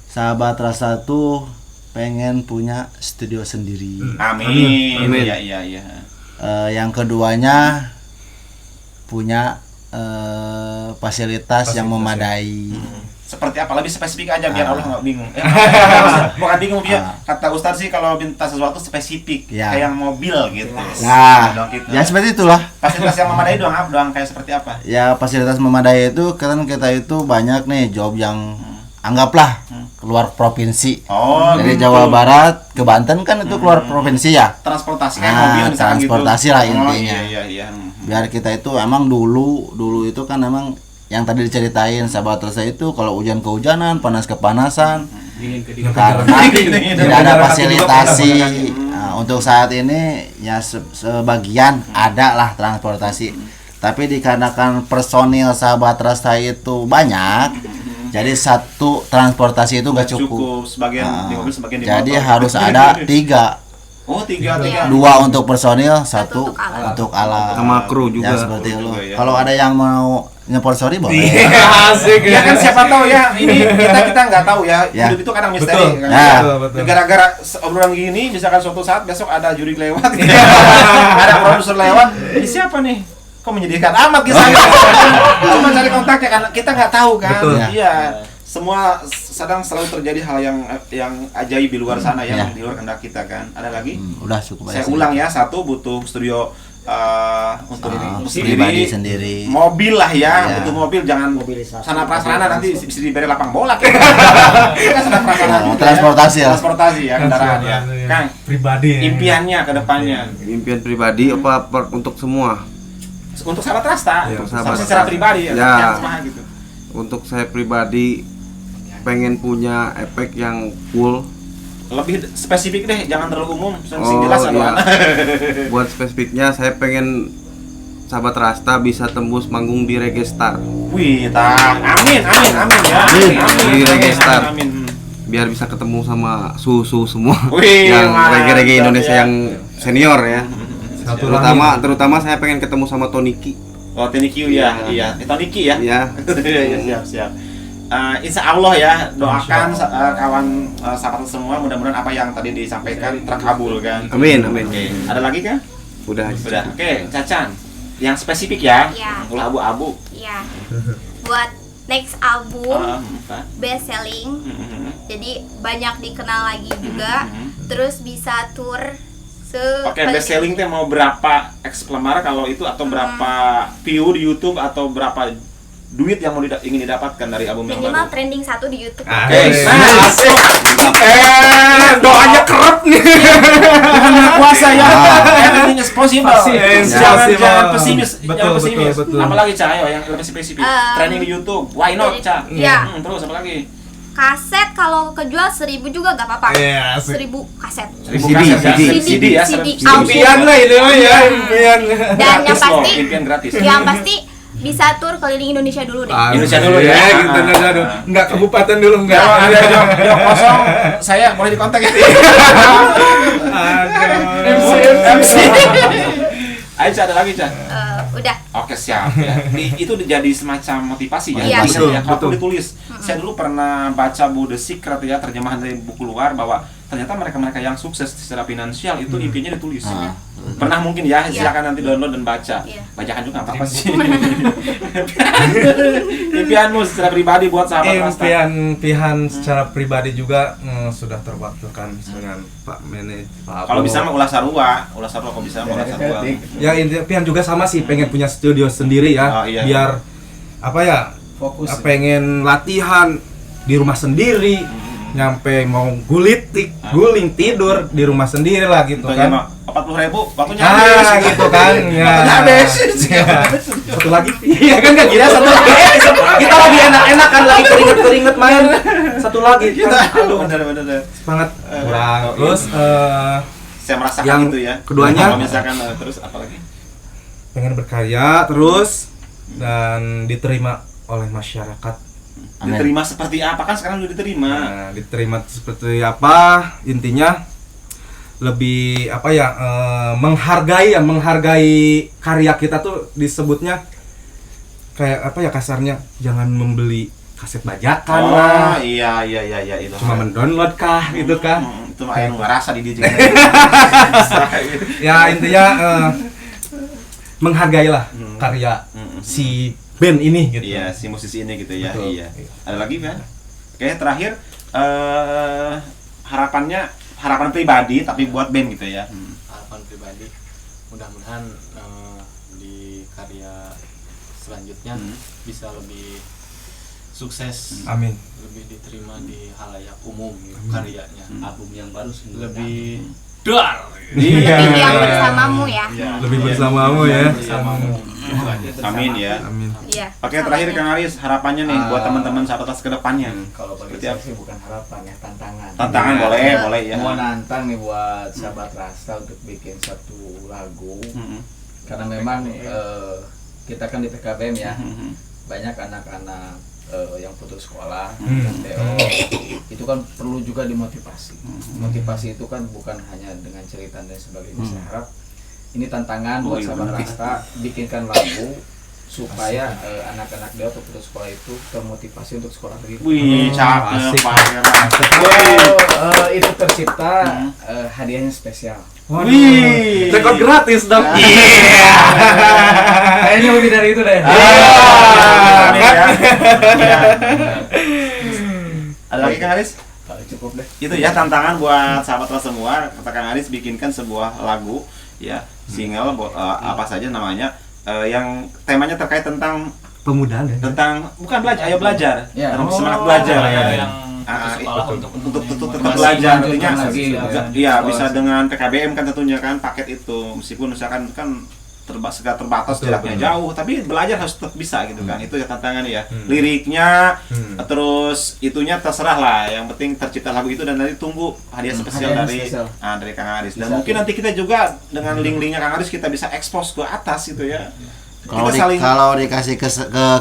Sahabat Rasa tuh pengen punya studio sendiri. Amin. Amin. Iya. Yang keduanya punya fasilitas yang memadai. Seperti apa? Lebih spesifik aja biar Allah nggak bingung. Bukan bingung ya. Kata Ustadz sih kalau minta sesuatu spesifik, Ya. kayak mobil gitu. Nah, Dong, gitu. ya seperti itulah. Fasilitas yang memadai doang kayak seperti apa? Ya fasilitas memadai itu kan kita itu banyak nih job yang anggaplah keluar provinsi. Oh, Dari gitu. Jawa Barat ke Banten kan itu keluar provinsi ya. Transportasi kayak Nah, mobil misalkan transportasi gitu. lah intinya. Iya. Biar kita itu emang dulu itu kan emang yang tadi diceritain Sahabat Rasa itu kalau hujan-kehujanan, panas kepanasan, karena tidak ada fasilitasi. Nah, untuk saat ini ya sebagian ada lah transportasi. Tapi dikarenakan personil Sahabat Rasa itu banyak, jadi satu transportasi itu nggak cukup. Sebagian di mobil, sebagian di Jadi motor. harus ada 3. Oh, 3. 2 untuk personil, 1 untuk alat. Sama kru juga. Ya seperti Kru itu. juga, ya. Kalau ada yang mau nyponsori boleh. Asik Ya kan siapa tahu ya, ini kita nggak tahu ya. Ya. Hidup itu kadang misteri Betul. kan. Ya. Betul. Gara-gara obrolan gini, misalkan suatu saat besok ada juri lewat, ada produser lewat, ini siapa nih? kok menyedihkan amat kisahnya. Cuma cari kontaknya karena kita nggak tahu kan. Betul. Iya. Semua selalu terjadi hal yang ajaib di luar sana ya, Ya. di luar kehendak kita kan. Ada lagi? Udah cukup Saya aja. ulang ya, satu butuh studio untuk Pribadi sendiri. mobil lah ya, Ya. butuh mobil, jangan Mobilisasi. sana prasarana nanti bisa diberi lapang bola kan. Kan sana prasarana juga ya. Transportasi ya. Transportasi ya, kendaraan ya. Kang, Pribadi. impiannya ke depannya Impian pribadi apa untuk semua? untuk sahabat Rasta, Ya, untuk sahabat secara Rasta. pribadi ya, Ya. yang sama gitu. Untuk saya pribadi pengen punya efek yang full. Lebih spesifik deh, jangan terlalu umum, sing Oh, jelas iya. aduan. Buat spesifiknya saya pengen sahabat Rasta bisa tembus manggung di Reggae Star. Wih, amin ya. Di Reggae Star. Amin. Biar bisa ketemu sama susu semua Wih, yang mantap reggae Indonesia ya. yang senior ya. Satu Terutama saya pengen ketemu sama Toniki. Oh, Tony Q ya, iya. Tony Q ya. Ya. Iya, siap. Insya Allah ya, doakan kawan sahabat semua, mudah-mudahan apa yang tadi disampaikan terkabulkan. Amin, amin. Oke, ada lagi kan? Udah. Oke, Cacan. Yang spesifik ya. Iya. Ulah abu-abu. Iya. Buat next album Apa? best selling, Mhm. jadi banyak dikenal lagi juga. Mhm. Terus bisa tour Oke, best selling teh mau berapa eksemplar kalau itu atau berapa view di YouTube atau berapa duit yang mau ingin didapatkan dari album yang minimal baru? trending 1 di YouTube. Oke, doanya kerap nih. Tuhan Maha Kuasa ya. Everything is possible. Jangan pesimis, Betul, jangan pesimis. betul. Apalagi Ca, ayo yang lebih spesifik. Trending di YouTube. Why not, Ca? Iya. Terus apa lagi? Kaset kalau kejual 1.000 juga gak apa-apa. Iya, asik. 1.000 kaset. CD ya. CD, Impian lah ini mah ya, impian. Dan yang Gratis loh, pasti, impian gratis. yang pasti bisa tur keliling Indonesia dulu deh. Indonesia dulu ya. Gitu, aduh. Enggak kabupaten dulu enggak. Kalau ada job kosong, saya boleh dikontak ya. MC. Ayo, Ca, ada lagi, Ca? Udah. Oke, siap ya. Itu jadi semacam motivasi ya. Iya. Ingat Betul, ya, kalau betul. ditulis. Saya dulu pernah baca buku The Secret ya, terjemahan dari buku luar bahwa ternyata mereka-mereka yang sukses secara finansial itu impiannya ditulis. Pernah mungkin ya, silakan nanti download dan baca. Iya. Bacakan juga apa sih. Impianmu secara pribadi buat sahabat Rasta. Impian secara pribadi juga sudah terwakilkan dengan Pak Pak Kalau Abo. bisa mah ulah sarua kalau bisa mah ulah sarua. Ya impian juga sama sih, pengen punya studio sendiri ya. Oh, iya. Biar apa ya? Fokus. Pengen latihan di rumah sendiri. Nyampe mau guling tidur di rumah sendiri lah gitu Tentunya kan. mah 40.000 waktunya Ah gitu kan. Ya. Waktunya habis. Ya. Satu lagi. Iya kan kan Iya, satu lagi. kita lagi enak-enakan lagi keringet main. Satu lagi Kita kan. aduh bener. Semangat kurang. Oh, iya. Terus Saya merasakan Yang itu ya. keduanya? Kalau misalkan terus apa lagi? pengen berkarya terus dan diterima oleh masyarakat. Amin. Diterima seperti apa kan sekarang udah diterima. Nah, diterima seperti apa? Intinya lebih apa ya? Menghargai karya kita tuh disebutnya kayak apa ya kasarnya? Jangan membeli kaset bajakan lah. Iya itu. Cuma mendownload kah gitu kan? Itu mah yang ngerasa di DJ. Ya intinya menghargailah karya si band ini gitu. Iya, si musisi ini gitu ya. Betul. Iya. Ada lagi kan? Oke, terakhir harapan pribadi tapi buat band gitu ya. Harapan pribadi mudah-mudahan di karya selanjutnya bisa lebih sukses, Amin. lebih diterima di halayak umum gitu, karyanya. Album yang baru sebenarnya. Lebih dar. Lebih yang bersamamu ya. Lebih bersamamu ya. Bersamamu. Itu aja. Amin ya. Amin. Iya. Oke, terakhir Kang Aris, harapannya nih buat teman-teman sahabat tas ke depannya. Kalau bagi Seperti saya apa? sih bukan harapan ya, tantangan. Tantangan boleh ya. Mau nantang nih buat sahabat Rasta untuk bikin satu lagu. Karena memang kita kan di PKBM ya, banyak anak-anak yang putus sekolah, STO, itu kan perlu juga dimotivasi. Motivasi itu kan bukan hanya dengan cerita dan sebagainya. Saya harap ini tantangan buat sahabat Rasta, bikinkan lagu supaya anak-anak dia waktu putus sekolah itu termotivasi untuk sekolah lagi. Wih, cakep asik. Pak Herman. Kalau itu tercipta hadiahnya spesial. Wih, Rekod gratis dong. Kayaknya lebih dari itu deh. Amin ya. Iya. Ada lagi Kang Aris? Cukup deh. Itu ya tantangan buat sahabat Ras semua. Kata Kang Aris bikinkan sebuah lagu ya, single apa saja namanya yang temanya terkait tentang Pemudaan ya. bukan belajar, ayo belajar. Ya. Dalam semangat belajar ya. yang sekolah Untuk tetap Masih belajar lanjutkan tentunya lagi, ya. iya bisa dengan PKBM kan tentunya kan paket itu meskipun misalkan kan terbatas Betul, jaraknya betul. jauh tapi belajar harus tetap bisa gitu kan itu ya tantangan ya liriknya terus itunya terserah lah yang penting tercipta lagu itu dan nanti tunggu hadiah spesial hadiah dari spesial. dari Kang Aris dan Bisa. mungkin nanti kita juga dengan link-linknya Kang Aris kita bisa expose ke atas gitu ya Kalau kita saling kalau dikasih ke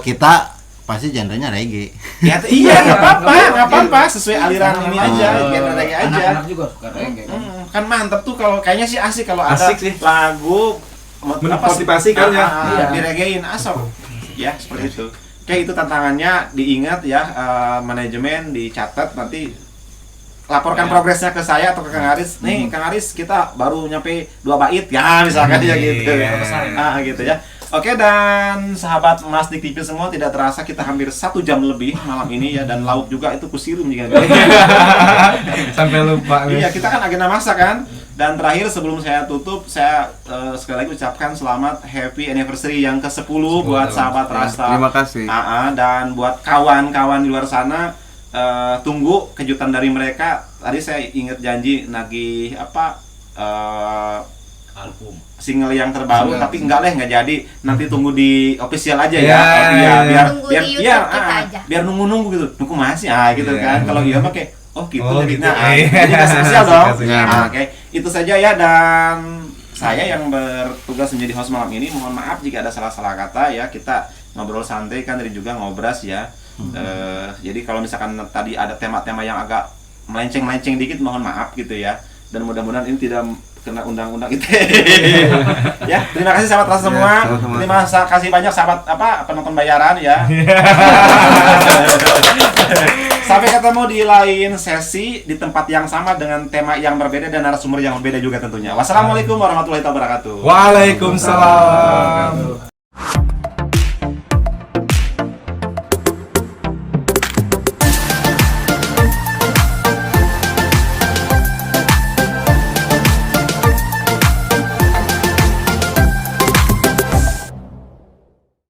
kita pasti genrenya reggae. ya iya nggak apa-apa sesuai aliran ini aja genre reggae aja. Anak-anak juga suka reggae kan. Kan mantep tuh kalau kayaknya sih asik kalau ada Asik sih. lagu Memotivasi kan ya. Iya. diregain asal ya seperti itu. Kayak itu tantangannya diingat ya manajemen dicatat nanti laporkan progresnya ke saya atau ke Kang Aris. Nih Kang Aris kita baru nyampe 2 bait ya misalkan ya gitu. Gitu ya. Oke dan sahabat Masdik TV semua tidak terasa kita hampir 1 jam lebih malam ini ya dan lauk juga itu kusirum juga. Sampai lupa. Iya kita kan agenda masak kan. Dan terakhir sebelum saya tutup saya sekali lagi ucapkan selamat happy anniversary yang ke-10 buat sahabat Rasta. Terima kasih. Dan buat kawan-kawan di luar sana tunggu kejutan dari mereka. Tadi saya ingat janji nagih album. single yang terbaru Single. tapi nggak jadi nanti tunggu di official aja ya Ya, biar Tunggu biar di YouTube iya kita aja. biar nunggu gitu nunggu masih gitu Iya. kan kalau iya mah kayak gitu Oh, jadi gitu. jadi nggak spesial dong Asik, asik. oke itu saja ya dan saya yang bertugas menjadi host malam ini mohon maaf jika ada salah-salah kata ya kita ngobrol santai kan dari juga ngobras ya jadi kalau misalkan tadi ada tema-tema yang agak melenceng dikit mohon maaf gitu ya dan mudah-mudahan ini tidak kena undang-undang ITE. Ya, terima kasih sahabat Rasa semua. sama-sama. Terima kasih banyak sahabat penonton bayaran ya. Sampai ketemu di lain sesi di tempat yang sama dengan tema yang berbeda dan narasumber yang berbeda juga tentunya. Wassalamualaikum warahmatullahi wabarakatuh. Waalaikumsalam.